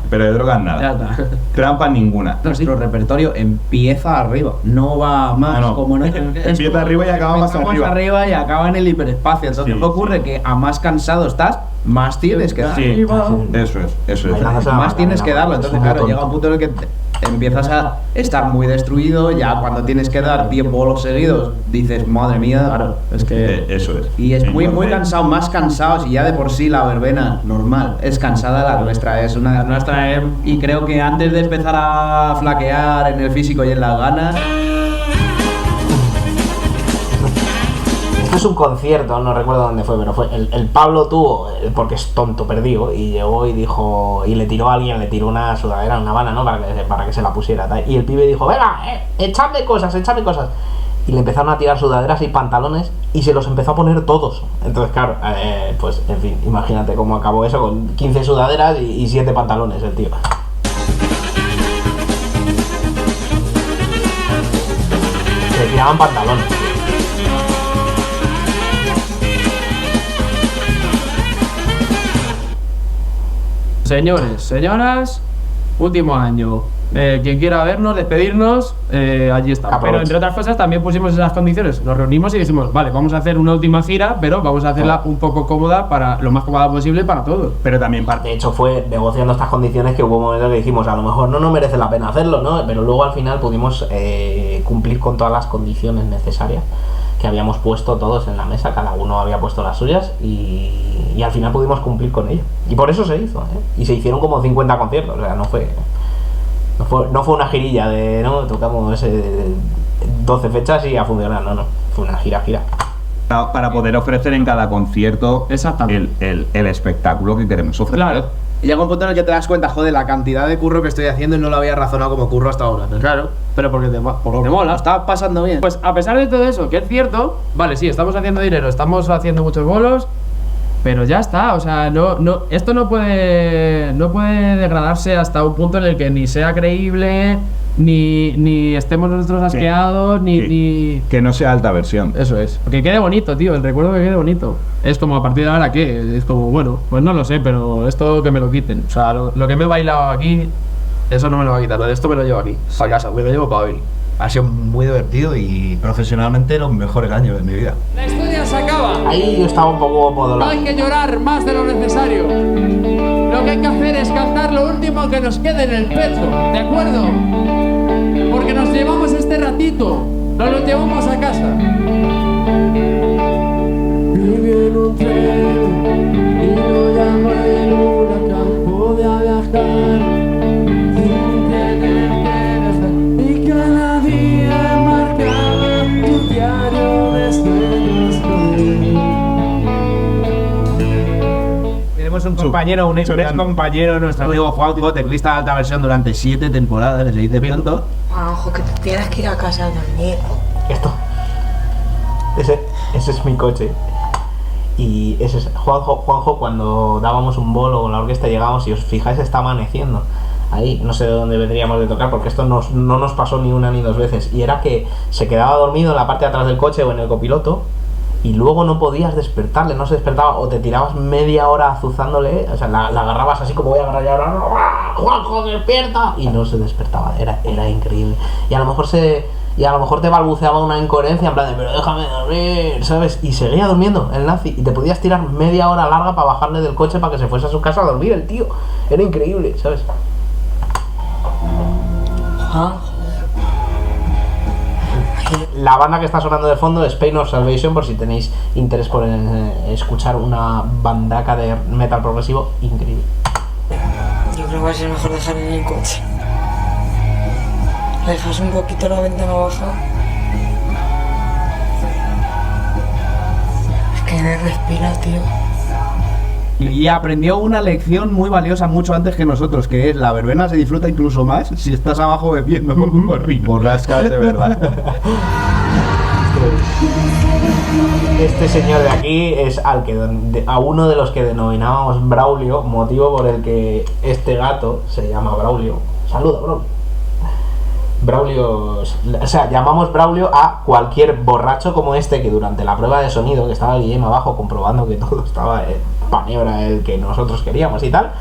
Pero de drogas nada. Trampa ninguna. Nuestro repertorio empieza arriba, no va más como no. Empieza arriba y acaba más arriba y acaba en el hiperespacio. Entonces, ¿qué ocurre? Que a más cansado estás, más tienes que dar. Sí, eso es. Más tienes que darlo. Entonces, claro, llega un punto en el que empiezas a estar muy destruido. Ya cuando tienes que dar 10 bolos seguidos, dices, madre mía, claro, es que. Eso es. Y es muy cansado, más cansado. Si ya de por sí la verbena normal es cansada, la nuestra es una de nuestras. Y creo que antes de empezar a flaquear en el físico y en las ganas. Esto es un concierto, no recuerdo dónde fue, pero fue el Pablo tuvo, porque es tonto perdido, y llegó y dijo, y le tiró a alguien, le tiró una sudadera, una Habana, ¿no? Para que se la pusiera, tal. Y el pibe dijo, venga, echadme cosas. Y le empezaron a tirar sudaderas y pantalones y se los empezó a poner todos. Entonces, claro, pues en fin, imagínate cómo acabó eso con 15 sudaderas y 7 pantalones el tío. Le tiraban pantalones. Señores, señoras, último año. Quien quiera vernos, despedirnos, allí está. Pero entre otras cosas también pusimos esas condiciones. Nos reunimos y dijimos, vale, vamos a hacer una última gira, pero vamos a hacerla un poco cómoda, para lo más cómoda posible para todos. Pero también de hecho fue negociando estas condiciones que hubo momentos que dijimos, a lo mejor no nos merece la pena hacerlo, ¿no? Pero luego al final pudimos cumplir con todas las condiciones necesarias que habíamos puesto todos en la mesa, cada uno había puesto las suyas y al final pudimos cumplir con ello. Y por eso se hizo, y se hicieron como 50 conciertos, o sea, no fue una girilla de, no, tocamos 12 fechas y a funcionar, no, fue una gira. Para poder ofrecer en cada concierto el espectáculo que queremos ofrecer. Claro. Y llega un punto en el que te das cuenta, joder, la cantidad de curro que estoy haciendo y no lo había razonado como curro hasta ahora. Claro, pero porque te mola. Está pasando bien. Pues a pesar de todo eso, que es cierto, vale, sí, estamos haciendo dinero, estamos haciendo muchos bolos, pero ya está, o sea, esto no puede degradarse hasta un punto en el que ni sea creíble, ni estemos nosotros asqueados, ni... Que no sea alta versión. Eso es. Que quede bonito, tío, el recuerdo que quede bonito. Es como a partir de ahora, ¿qué? Es como, bueno, pues no lo sé, pero esto que me lo quiten. O sea, lo que me he bailado aquí, eso no me lo va a quitar. Esto me lo llevo aquí, a casa, me lo llevo para hoy. Ha sido muy divertido y profesionalmente los mejores años de mi vida. La historia se acaba. Ahí yo estaba un poco modolado. No hay que llorar más de lo necesario. Lo que hay que hacer es cantar lo último que nos quede en el pecho, ¿de acuerdo? Porque nos llevamos este ratito, nos lo llevamos a casa. Viví en un tren y lo llamo el huracán, podía viajar sin tener que dejar. Y cada día marcaba tu diario de sueños conmigo. Tenemos un compañero, un ex compañero, nuestro amigo Juanjo, teclista de alta versión durante 7 temporadas, le dice piloto. Juanjo, que te tienes que ir a casa también. Ese es mi coche. Y ese es Juanjo, cuando dábamos un bolo con la orquesta llegábamos, si os fijáis está amaneciendo ahí, no sé de dónde vendríamos de tocar porque esto no nos pasó ni una ni dos veces, y era que se quedaba dormido en la parte de atrás del coche o en el copiloto y luego no podías despertarle, no se despertaba, o te tirabas media hora azuzándole, o sea, la agarrabas así como voy a agarrar ya ahora, ¡Juanjo, despierta! Y no se despertaba, era increíble. Y a lo mejor te balbuceaba una incoherencia en plan de, pero déjame dormir, ¿sabes? Y seguía durmiendo el nazi, y te podías tirar media hora larga para bajarle del coche para que se fuese a su casa a dormir el tío. Era increíble, ¿sabes? La banda que está sonando de fondo es Pain of Salvation, por si tenéis interés por escuchar una bandaca de metal progresivo increíble. Yo creo que va a ser mejor dejar en el coche. Dejas un poquito la ventana baja. Es que me respira, tío. Y aprendió una lección muy valiosa mucho antes que nosotros, que es la verbena se disfruta incluso más si estás abajo bebiendo con un gorrito. Borrascas de verdad. Este señor de aquí es a uno de los que denominábamos Braulio, motivo por el que este gato se llama Braulio. Saluda, Braulio, o sea, llamamos Braulio a cualquier borracho como este que durante la prueba de sonido, que estaba Guillem abajo comprobando que todo estaba maniobra el que nosotros queríamos y tal,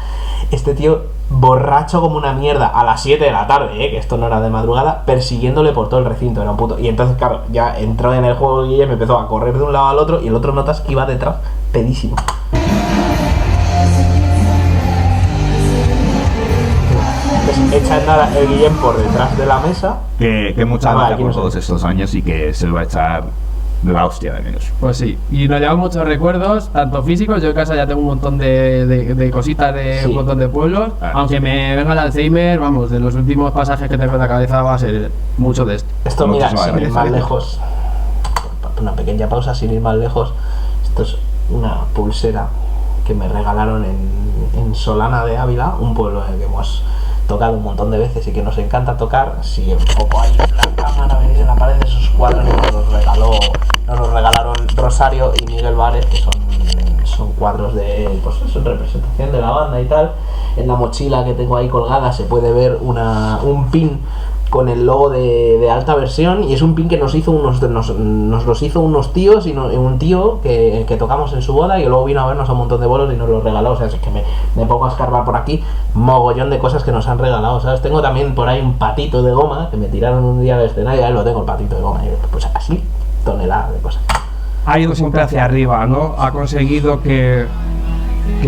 este tío borracho como una mierda a las 7 de la tarde, que esto no era de madrugada, persiguiéndole por todo el recinto, era un puto. Y entonces, claro, ya entró en el juego y me empezó a correr de un lado al otro, y el otro notas que iba detrás pedísimo. Entonces, echa a andar el Guillem por detrás de la mesa. Que mucha gracia por todos estos años y que se va a echar la hostia de menos. Pues sí, y nos llevan muchos recuerdos, tanto físicos. Yo en casa ya tengo un montón de cositas de un montón de pueblos. Aunque me venga el Alzheimer, vamos, de los últimos pasajes que tengo en la cabeza va a ser mucho de esto. Esto, mira, sin ir más lejos, una pequeña pausa, sin ir más lejos, esto es una pulsera que me regalaron en Solana de Ávila, un pueblo en el que hemos tocado un montón de veces y que nos encanta tocar. Si un poco ahí en la cámara veis en la pared de esos cuadros, nos los regalaron Rosario y Miguel Vares, que son cuadros de, pues eso, representación de la banda y tal. En la mochila que tengo ahí colgada se puede ver un pin con el logo de alta versión, y es un pin que nos los hizo unos tíos, y un tío que tocamos en su boda, y luego vino a vernos a un montón de bolos y nos los regaló. O sea, es que me pongo a escarbar por aquí mogollón de cosas que nos han regalado, ¿sabes? Tengo también por ahí un patito de goma que me tiraron un día del escenario, y ahí lo tengo, el patito de goma, y pues así, toneladas de cosas. Ha ido siempre hacia arriba, ¿no? Ha conseguido que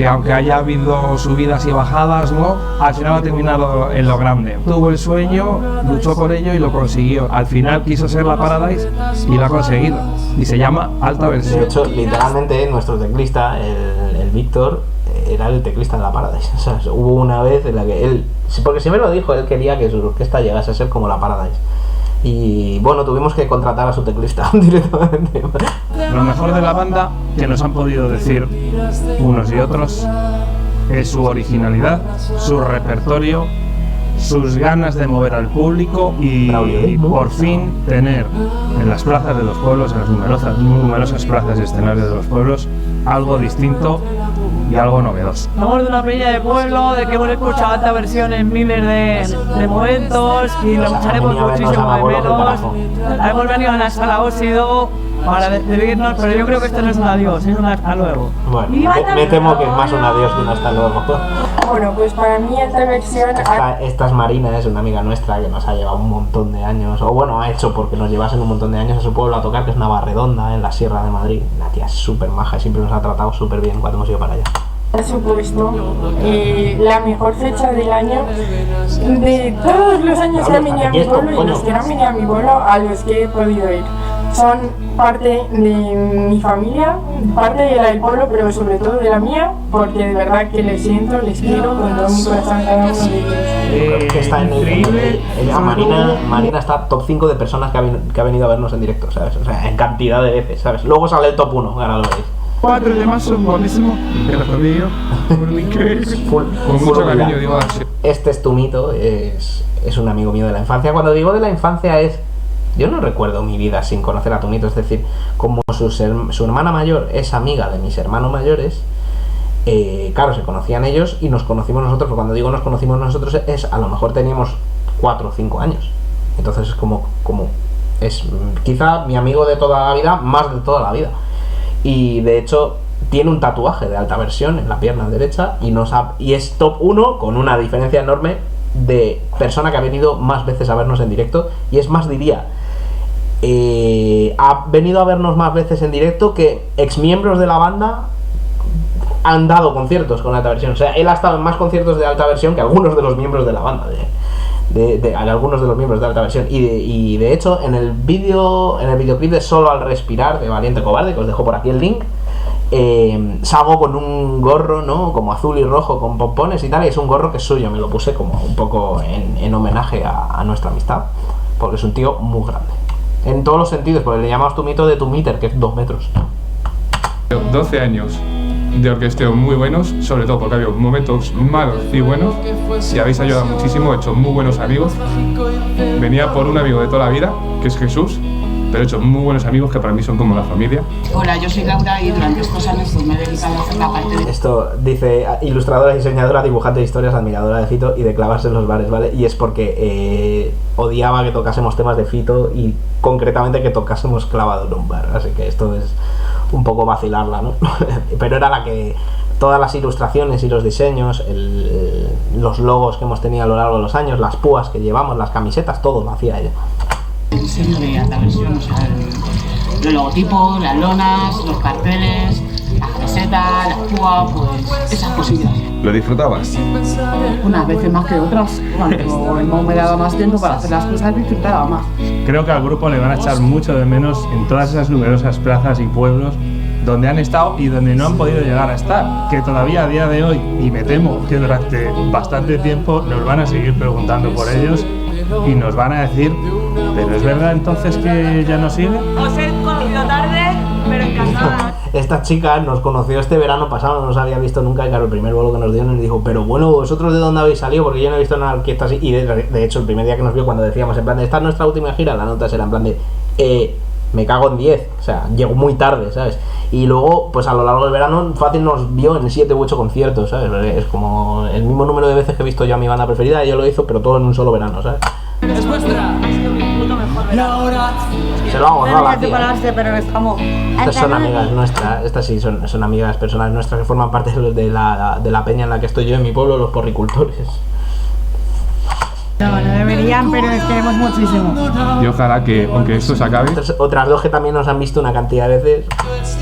aunque haya habido subidas y bajadas, ¿no? Al final ha terminado en lo grande. Tuvo el sueño, luchó por ello y lo consiguió. Al final quiso ser la Paradise y lo ha conseguido. Y se llama Alta Versión. De hecho, literalmente, nuestro teclista, el Víctor, era el teclista de la Paradise. O sea, hubo una vez en la que él, porque siempre lo dijo, él quería que su orquesta llegase a ser como la Paradise. Y bueno, tuvimos que contratar a su teclista directamente. Lo mejor de la banda, que nos han podido decir unos y otros, es su originalidad, su repertorio, sus ganas de mover al público y por fin tener en las plazas de los pueblos, en las numerosas plazas y escenarios de los pueblos, algo distinto y algo novedoso. Somos de una peña de pueblo, de que hemos escuchado esta versión en miles de momentos y lo escucharemos muchísimo de menos. Hemos venido a la sala Óxido para despedirnos, pero yo creo que esto no es un adiós, es un hasta luego. Bueno, me temo que es más un adiós que un hasta luego. Bueno, pues para mí esta versión... Esta es Marina, es una amiga nuestra que nos ha llevado un montón de años, o bueno, ha hecho porque nos llevasen un montón de años a su pueblo a tocar, que es Navarredonda, en la Sierra de Madrid. La tía es súper maja y siempre nos ha tratado súper bien cuando hemos ido para allá. Por supuesto, la mejor fecha del año, de todos los años que han venido a mi pueblo y los que no han venido a mi pueblo, a los que he podido ir. Son parte de mi familia, parte de la del pueblo, pero sobre todo de la mía, porque de verdad que les siento, les quiero con todo mi corazón cada uno de ellos. Que está Marina está top 5 de personas que ha venido a vernos en directo, ¿sabes? O sea, en cantidad de veces, ¿sabes? Luego sale el top 1, ahora lo veis. 4 demás son buenísimos, te los rodillo, con mucho cariño, digo así. Este es tu mito, es un amigo mío de la infancia. Cuando digo de la infancia es... Yo no recuerdo mi vida sin conocer a Tunito, es decir, como su hermana mayor es amiga de mis hermanos mayores, claro, se conocían ellos y nos conocimos nosotros, pero cuando digo nos conocimos nosotros es a lo mejor teníamos 4 o 5 años. Entonces es como es quizá mi amigo de toda la vida, más de toda la vida. y de hecho tiene un tatuaje de alta versión en la pierna derecha y es top 1 con una diferencia enorme de persona que ha venido más veces a vernos en directo, y es más, diría, ha venido a vernos más veces en directo que exmiembros de la banda han dado conciertos con alta versión. O sea, él ha estado en más conciertos de alta versión que algunos de los miembros de la banda, algunos de los miembros de alta versión. Y de hecho, en el videoclip de Solo al Respirar de Valiente Cobarde, que os dejo por aquí el link, salgo con un gorro, ¿no? Como azul y rojo con pompones y tal, y es un gorro que es suyo, me lo puse como un poco en homenaje a nuestra amistad, porque es un tío muy grande. En todos los sentidos, porque le llamamos tu mito de tu meter, que es 2 metros. 12 años de orquesteo muy buenos, sobre todo porque ha habido momentos malos y buenos, y habéis ayudado muchísimo, he hecho muy buenos amigos. Venía por un amigo de toda la vida, que es Jesús, pero he hecho muy buenos amigos que para mí son como la familia. Hola, yo soy Laura y durante estos años pues, me he dedicado a hacer la parte de... Esto dice ilustradora, diseñadora, dibujante de historias, admiradora de Fito y de clavarse en los bares, ¿vale? Y es porque odiaba que tocásemos temas de Fito y concretamente que tocásemos clavado en un bar, así que esto es un poco vacilarla, ¿no? Pero era la que todas las ilustraciones y los diseños, los logos que hemos tenido a lo largo de los años, las púas que llevamos, las camisetas, todo lo hacía ella. El diseño de alta versión, o sea, los logotipos, las lonas, los carteles, la camiseta, la púa, pues esas cosillas. ¿Lo disfrutabas? Unas veces más que otras, cuando me daba más tiempo para hacer las cosas, disfrutaba más. Creo que al grupo le van a echar mucho de menos en todas esas numerosas plazas y pueblos donde han estado y donde no han podido llegar a estar, que todavía a día de hoy, y me temo que durante bastante tiempo, nos van a seguir preguntando por ellos y nos van a decir, ¿pero es verdad entonces que ya no sigue? Os he conocido tarde, pero encantada. Esta chica nos conoció este verano pasado, no nos había visto nunca, y claro, el primer vuelo que nos dio nos dijo, pero bueno, ¿vosotros de dónde habéis salido? Porque yo no he visto una orquesta así. Y de hecho, el primer día que nos vio, cuando decíamos en plan de esta es nuestra última gira, la nota era en plan de me cago en 10, o sea, llegó muy tarde, ¿sabes? Y luego, pues a lo largo del verano, fácil nos vio en 7 u 8 conciertos, ¿sabes? Es como el mismo número de veces que he visto yo a mi banda preferida, ella lo hizo, pero todo en un solo verano, ¿sabes? Es vuestra. La hora. Se lo vamos a la tía. Pero estamos. Estas son amigas nuestras, estas sí son amigas personales nuestras que forman parte de la peña en la que estoy yo en mi pueblo, los porricultores. No deberían, pero les queremos muchísimo. Y ojalá que, aunque esto se acabe, otras dos que también nos han visto una cantidad de veces,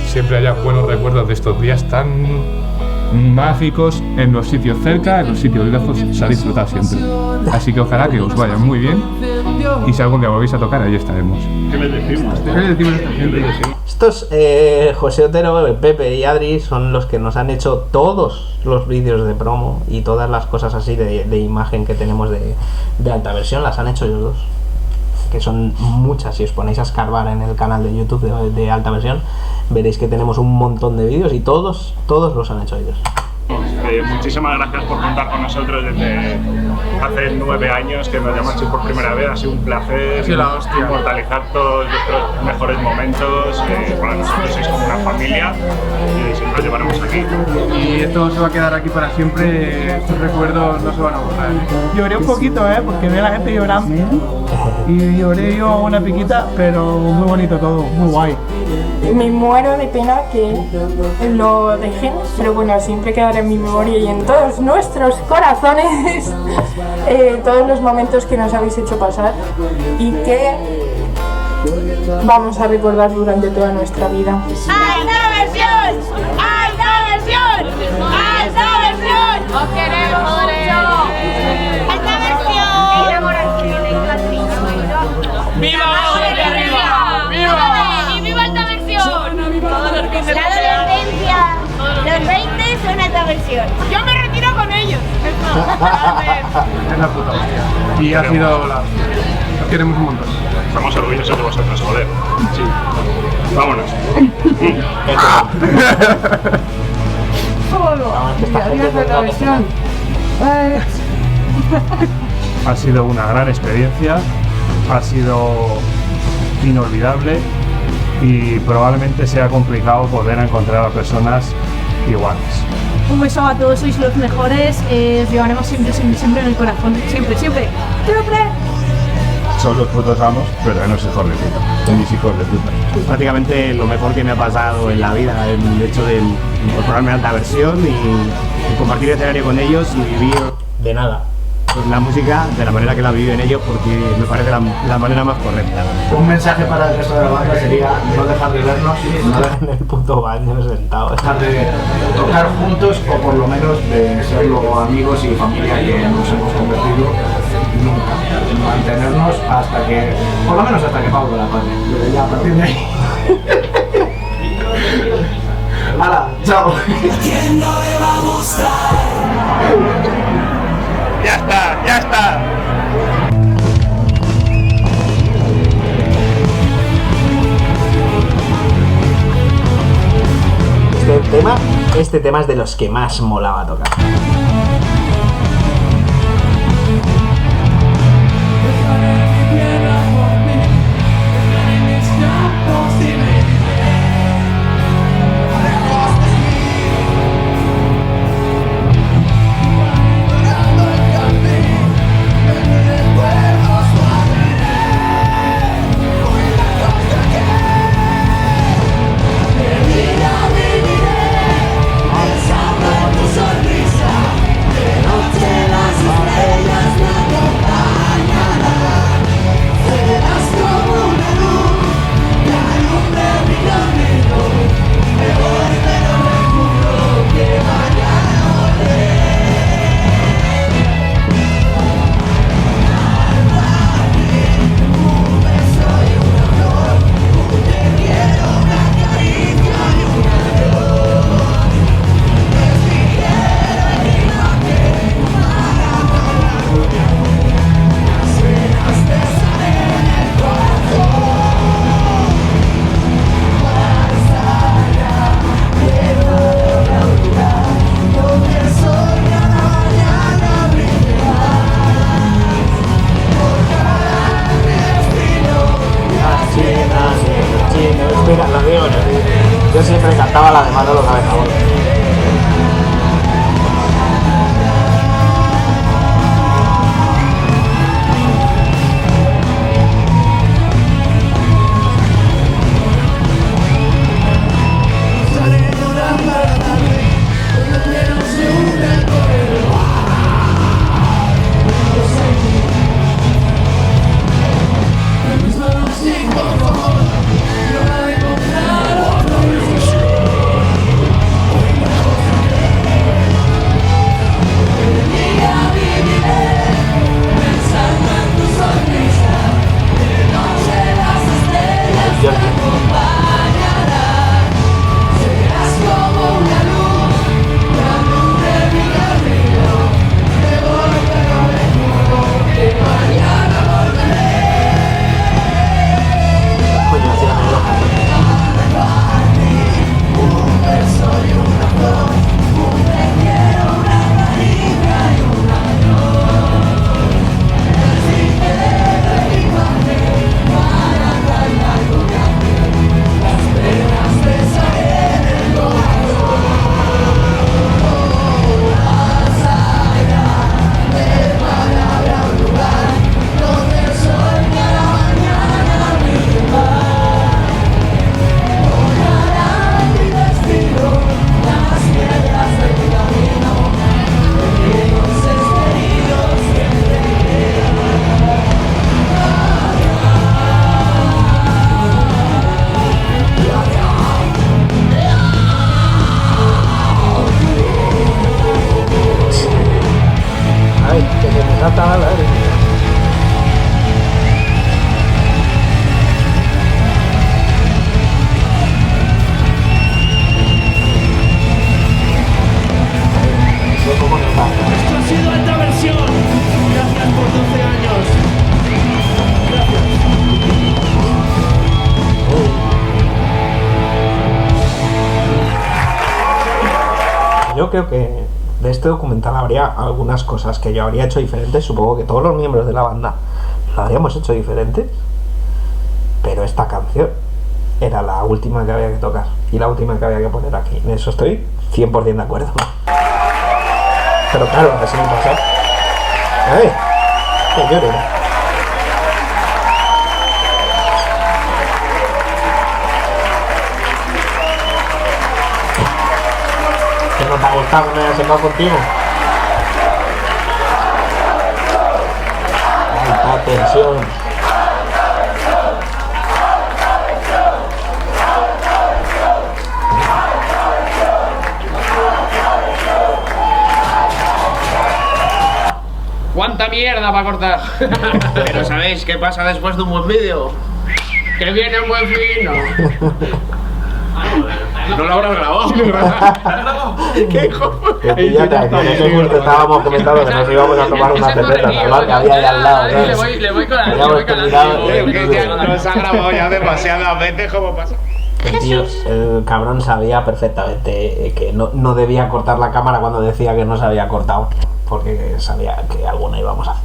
siempre haya buenos recuerdos de estos días tan mágicos en los sitios cerca, en los sitios lejos, se ha disfrutado siempre. Así que ojalá que os vaya muy bien y si algún día volvéis a tocar, ahí estaremos. ¿Qué les decimos? ¿Qué les decimos a esta gente? estos José Otero, Pepe y Adri son los que nos han hecho todos los vídeos de promo y todas las cosas así de imagen que tenemos de alta versión, las han hecho ellos dos, que son muchas. Si os ponéis a escarbar en el canal de YouTube de alta versión, veréis que tenemos un montón de vídeos y todos los han hecho ellos. Muchísimas gracias por contar con nosotros desde hace 9 años que nos llamasteis por primera vez. Ha sido un placer inmortalizar todos nuestros mejores momentos. Para nosotros sois como una familia y siempre os llevaremos aquí. Y esto se va a quedar aquí para siempre. Estos recuerdos no se van a borrar. Lloré un poquito, porque veo a la gente llorando. Y lloré yo una piquita, pero muy bonito todo, muy guay. Me muero de pena que lo dejen, pero bueno, siempre quedará en mi memoria y en todos nuestros corazones todos los momentos que nos habéis hecho pasar y que vamos a recordar durante toda nuestra vida. ¡Alta versión! ¡Alta versión! ¡Alta versión! ¡Os queremos mucho! ¡Alta versión! ¡Viva Ojos de Arriba! ¡Viva! ¡Y viva Alta versión! La adolescencia, los 20 son alta versión. Yo me retiro con ellos. Es la puta hostia. Y ha sido la... Os queremos un montón. Estamos orgullosos de vosotros, joder. Sí. Vámonos. Adiós de la versión. Ha sido una gran experiencia, ha sido inolvidable y probablemente sea complicado poder encontrar a personas iguales. Un beso a todos, sois los mejores, os llevaremos siempre en el corazón, siempre. son los putos amos, pero no es hijos de puta. Son mis hijos de puta. Es prácticamente lo mejor que me ha pasado en la vida, el hecho de incorporarme a alta versión y compartir escenario con ellos y vivir de nada pues, la música de la manera que la viven ellos, porque me parece la manera más correcta. Un mensaje para el resto de la banda sería no dejar de vernos, no dejar en el puto baño sentado, dejar de tocar juntos o por lo menos de ser luego amigos y familia que nos hemos convertido nunca. Mantenernos hasta que, por lo menos hasta que Pablo la pague. Pero ya a partir de ahí. ¡Hala! ¡Chao! ¡Ya está! ¡Ya está! Este tema es de los que más molaba tocar. Yo siempre cantaba la de Manolo Cabeza Bola. Yo creo que de este documental habría algunas cosas que yo habría hecho diferentes. Supongo que todos los miembros de la banda lo habríamos hecho diferentes, pero esta canción era la última que había que tocar y la última que había que poner aquí. En eso estoy 100% de acuerdo. Pero claro, así no pasa. A ver, que llore. no te ha gustado que me haya secado contigo. Alta tensión. ¿Cuánta mierda para cortar? Pero ¿sabéis qué pasa después de un buen vídeo? Que viene un buen vino. No lo habrás grabado. ¿Qué hijo? Que justo estábamos comentando que nos íbamos a tomar una cerveza al bar que había ahí al lado. Le voy con la Nos ha grabado ya demasiadas veces como pasa. El tío, el cabrón sabía perfectamente que no debía cortar la cámara cuando decía que no se había cortado, porque sabía que alguna íbamos a hacer.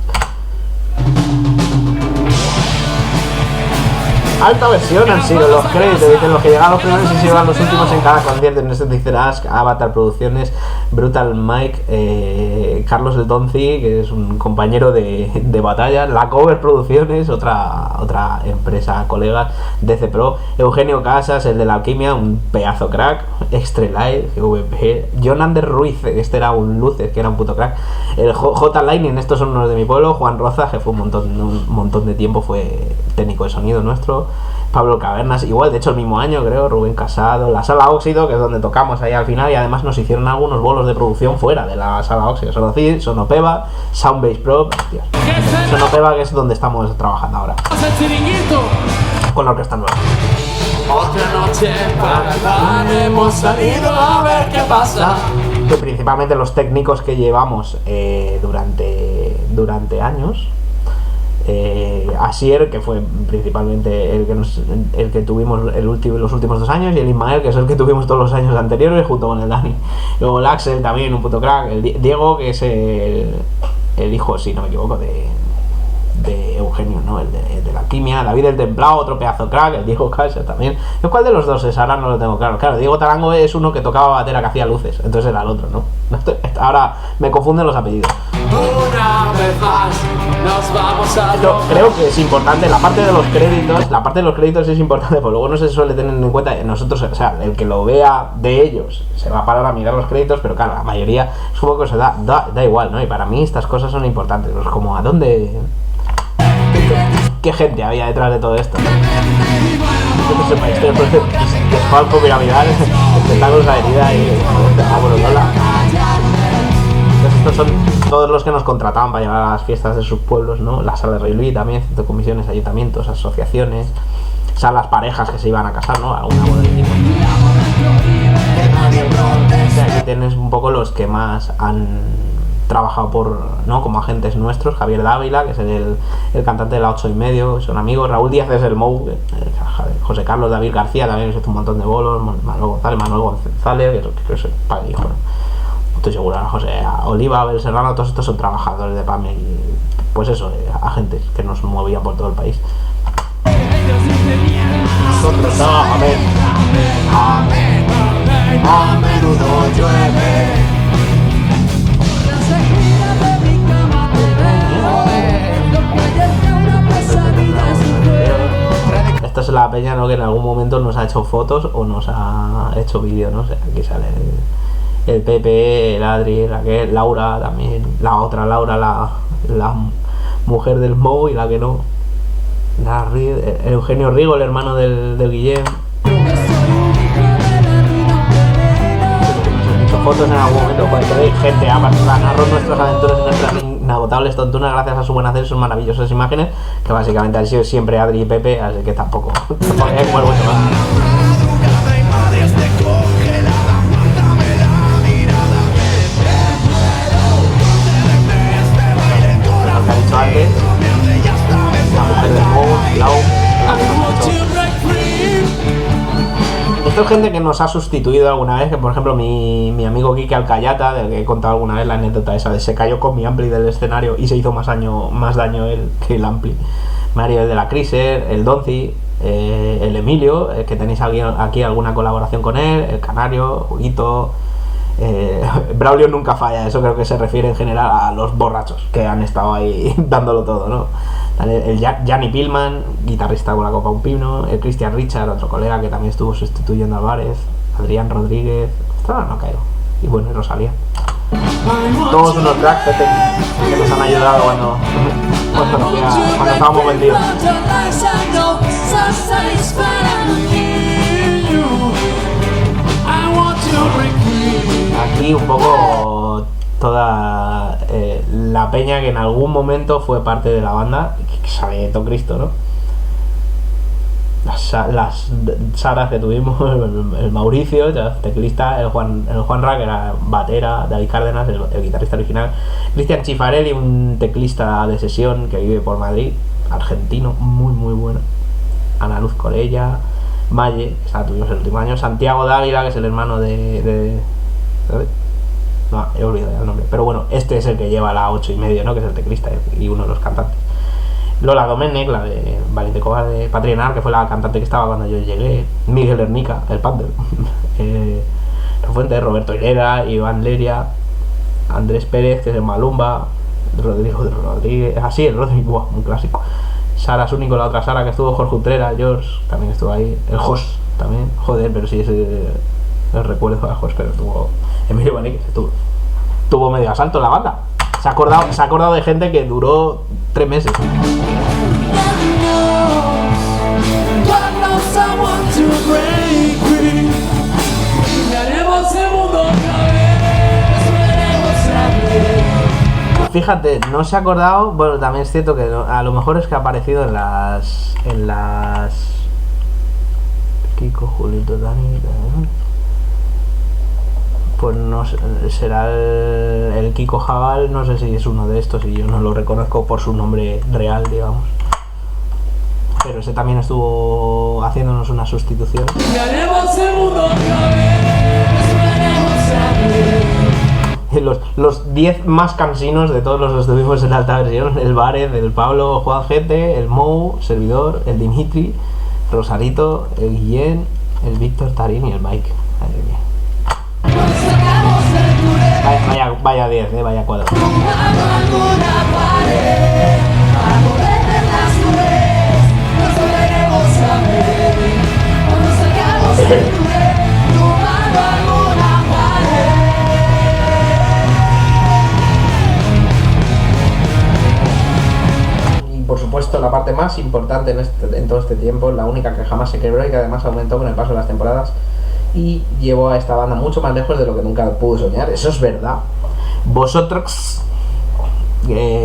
Alta versión han sido los créditos, dicen los que llegan los primeros y se llevan los últimos en cada concierto. En este dicen Ask, Avatar Producciones, Brutal Mike, Carlos el Donzi, que es un compañero de batalla, La Cover Producciones, otra empresa colega, DC Pro, Eugenio Casas, el de la alquimia, un pedazo crack, Extra Light, GVP, John Ander Ruiz, este era un luces, que era un puto crack, el J Lightning, estos son unos de mi pueblo, Juan Roza, que fue un montón de tiempo, fue técnico de sonido nuestro, Pablo Cavernas, igual, de hecho el mismo año creo, Rubén Casado, la Sala Óxido, que es donde tocamos ahí al final, y además nos hicieron algunos bolos de producción fuera de la Sala Óxido, Sonocid, Sonopeva, Soundbase Pro, hostias. Sonopeva, que es donde estamos trabajando ahora con la orquesta nueva. Otra noche para el bar, hemos salido a ver qué pasa. Que principalmente los técnicos que llevamos durante años, Asier, que fue principalmente el que tuvimos los últimos 2 años, y el Ismael, que es el que tuvimos todos los años anteriores junto con el Dani. Luego el Axel también, un puto crack, el Diego, que es el hijo, si no me equivoco, de Eugenio, ¿no? El de la alquimia, David el Templado, otro pedazo crack, el Diego Casa también. ¿Cuál de los dos es? Ahora no lo tengo claro. Claro, Diego Tarango es uno que tocaba batera, que hacía luces, entonces era el otro, ¿no? Ahora me confunden los apellidos. Una vez más nos vamos a... Esto creo que es importante, la parte de los créditos es importante, porque luego no se suele tener en cuenta nosotros, o sea, el que lo vea de ellos se va a parar a mirar los créditos, pero claro, la mayoría es un poco que se da igual, ¿no? Y para mí estas cosas son importantes, pues como a dónde... ¿Qué gente había detrás de todo esto? Yo no sé, para esto de palco piramidal, espectáculos a herida y entonces estos son todos los que nos contrataban para llevar a las fiestas de sus pueblos, ¿no? La Sala de Rey Luis también, centro de comisiones, ayuntamientos, asociaciones, salas parejas que se iban a casar, ¿no? Alguna boda de tipo. O sea, aquí tienes un poco los que más han trabajado ¿no? como agentes nuestros. Javier Dávila, que es el cantante de la 8:30, son amigos. Raúl Díaz es el Mou, José Carlos, David García también se hizo un montón de bolos, Manuel González, que es el padre, hijo, ¿no? Estoy seguro, José Oliva, Abel Serrano, todos estos son trabajadores de PAME y pues eso, agentes que nos movían por todo el país. Nosotros, amén. A menudo llueve. Esta es la peña, ¿no? Que en algún momento nos ha hecho fotos o nos ha hecho vídeos, no sé, aquí sale el Pepe, el Adri, Raquel, Laura también, la otra Laura, la mujer del Mo y la que no, el Eugenio Rigo, el hermano del Guillem. Fotos en algún momento, porque hay gente a narrar nuestras aventuras en nuestras inagotables tontunas gracias a su buen hacer y sus maravillosas imágenes, que básicamente han sido siempre Adri y Pepe, así que tampoco hay que mucho más. Lo que ha dicho antes, la mujer del Moe, Lau. Esto es gente que nos ha sustituido alguna vez, que por ejemplo mi amigo Quique Alcayata, del que he contado alguna vez la anécdota esa de se cayó con mi ampli del escenario y se hizo más daño él que el ampli. Mario de la Criser, el Donzi, el Emilio, que tenéis aquí alguna colaboración con él, el Canario, Huguito, Braulio nunca falla, eso creo que se refiere en general a los borrachos que han estado ahí dándolo todo, ¿no? El Gianni Pillman, guitarrista con la Copa Un Pino, el Christian Richard, otro colega que también estuvo sustituyendo a Álvarez, Adrián Rodríguez, no caigo. y bueno, y Rosalía. Todos unos cracks que nos han ayudado cuando estábamos vendidos. Aquí un poco toda la peña que en algún momento fue parte de la banda, que sabe todo Cristo, ¿no? Las Saras que tuvimos, el Mauricio, el teclista, el Juan Ra, que era batera, David Cárdenas, el guitarrista original, Cristian Chifarelli, un teclista de sesión que vive por Madrid, argentino, muy muy bueno, Ana Luz Corella, Malle, que esa la tuvimos el último año, Santiago Dávila, que es el hermano de no, he olvidado ya el nombre, pero bueno, este es el que lleva la 8,5, ¿no? Que es el teclista y uno de los cantantes. Lola Domenech, la de Valiente Cobarde, Patria, que fue la cantante que estaba cuando yo llegué, Miguel Ernica, el Panther, Fuente, Roberto Hilera, Iván Leria, Andrés Pérez, que es el Malumba, Rodrigo Rodríguez, así, el Rodrigo, un clásico, Sara Súnico, la otra Sara que estuvo, Jorge Utrera, George, también estuvo ahí, el Jos, también, joder, pero sí, el recuerdo a Jos, pero tuvo Emilio Banique, tuvo medio asalto en la banda. Se ha acordado de gente que duró 3 meses. Fíjate, no se ha acordado. Bueno, también es cierto que a lo mejor es que ha aparecido en las Kiko, Julito, Dani, pues no sé, será el Kiko Jabal, no sé si es uno de estos y yo no lo reconozco por su nombre real, digamos. Pero ese también estuvo haciéndonos una sustitución. Los 10 más cansinos de todos los que estuvimos en alta versión: el Varez, el Pablo, Juan Gete, el Mou, servidor, el Dimitri, Rosarito, el Guillén, el Víctor Tarín y el Mike. Vaya 10, vaya cuadro. Y por supuesto la parte más importante en todo este tiempo, la única que jamás se quebró y que además aumentó con el paso de las temporadas y llevó a esta banda mucho más lejos de lo que nunca pude soñar. Eso es verdad. Vosotros,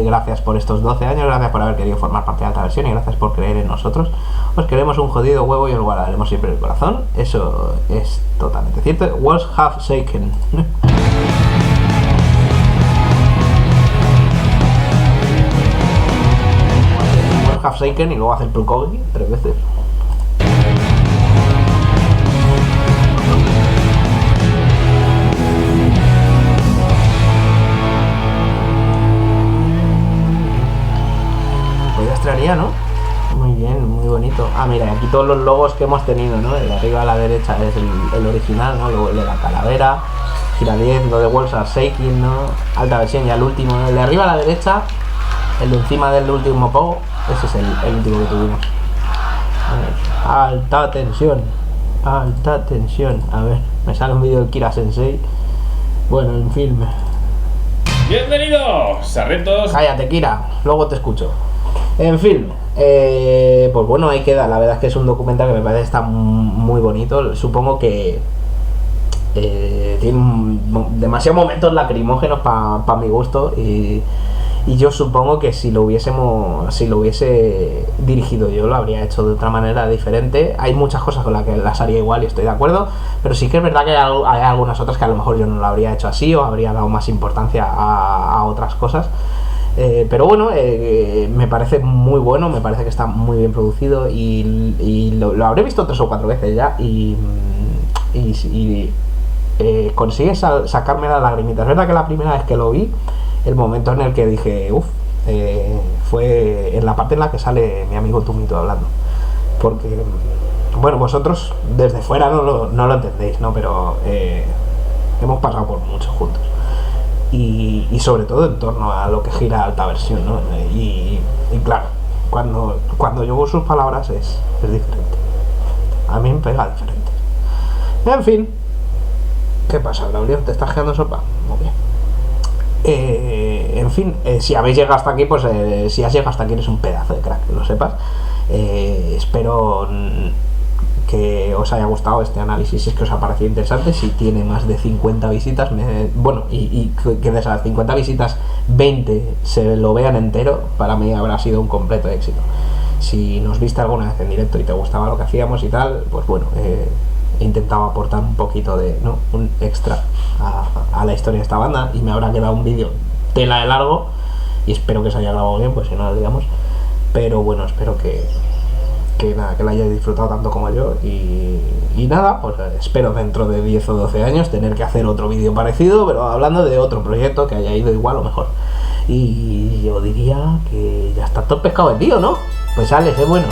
gracias por estos 12 años, gracias por haber querido formar parte de Alta Versión y gracias por creer en nosotros. Os queremos un jodido huevo y os guardaremos siempre en el corazón. Eso es totalmente cierto. Walls have shaken. Walls have shaken y luego hace el Plukogi 3 veces. ¿no? Muy bien, muy bonito. Ah, mira, aquí todos los logos que hemos tenido, ¿no? El de arriba a la derecha es el original, ¿no? Luego el de la calavera, gira 10, lo de Walls are shaking, ¿no? Alta Versión ya el último, ¿no? El de arriba a la derecha, el de encima del último pogo, ese es el último que tuvimos. A ver, alta tensión, alta tensión. A ver, me sale un vídeo del Kira Sensei. Bueno, en film. Bienvenidos a Retos. Cállate, Kira, luego te escucho. En fin, pues bueno, ahí queda. La verdad es que es un documental que me parece que está muy bonito. Supongo que tiene demasiados momentos lacrimógenos para mi gusto y yo supongo que si lo hubiese dirigido yo lo habría hecho de otra manera diferente. Hay muchas cosas con las que las haría igual y estoy de acuerdo, pero sí que es verdad que hay algunas otras que a lo mejor yo no lo habría hecho así o habría dado más importancia a otras cosas. Pero bueno, me parece muy bueno, me parece que está muy bien producido y lo habré visto 3 o 4 veces ya y consigue sacarme la lagrimita. Es verdad que la primera vez que lo vi, el momento en el que dije fue en la parte en la que sale mi amigo Tumito hablando, porque bueno, vosotros desde fuera no lo entendéis, ¿no? Pero hemos pasado por mucho juntos. Y sobre todo en torno a lo que gira Alta Versión, ¿no? Y claro, cuando yo uso sus palabras es diferente. A mí me pega diferente. En fin, ¿Qué pasa, Braulio? ¿Te estás quedando sopa? Muy bien. En fin, si habéis llegado hasta aquí, pues si has llegado hasta aquí eres un pedazo de crack, que lo sepas. Espero que os haya gustado este análisis, es que os ha parecido interesante. Si tiene más de 50 visitas, y que de esas 50 visitas 20 se lo vean entero, para mí habrá sido un completo éxito. Si nos viste alguna vez en directo y te gustaba lo que hacíamos y tal, pues bueno, he intentado aportar un poquito de, ¿no?, un extra a la historia de esta banda, y me habrá quedado un vídeo tela de largo, y espero que se haya grabado bien, pues si no lo digamos. Pero bueno, espero que nada, que la hayáis disfrutado tanto como yo, y nada, pues espero dentro de 10 o 12 años tener que hacer otro vídeo parecido, pero hablando de otro proyecto que haya ido igual o mejor. Y yo diría que ya está todo pescado el tío, ¿no? Pues sale, sé bueno.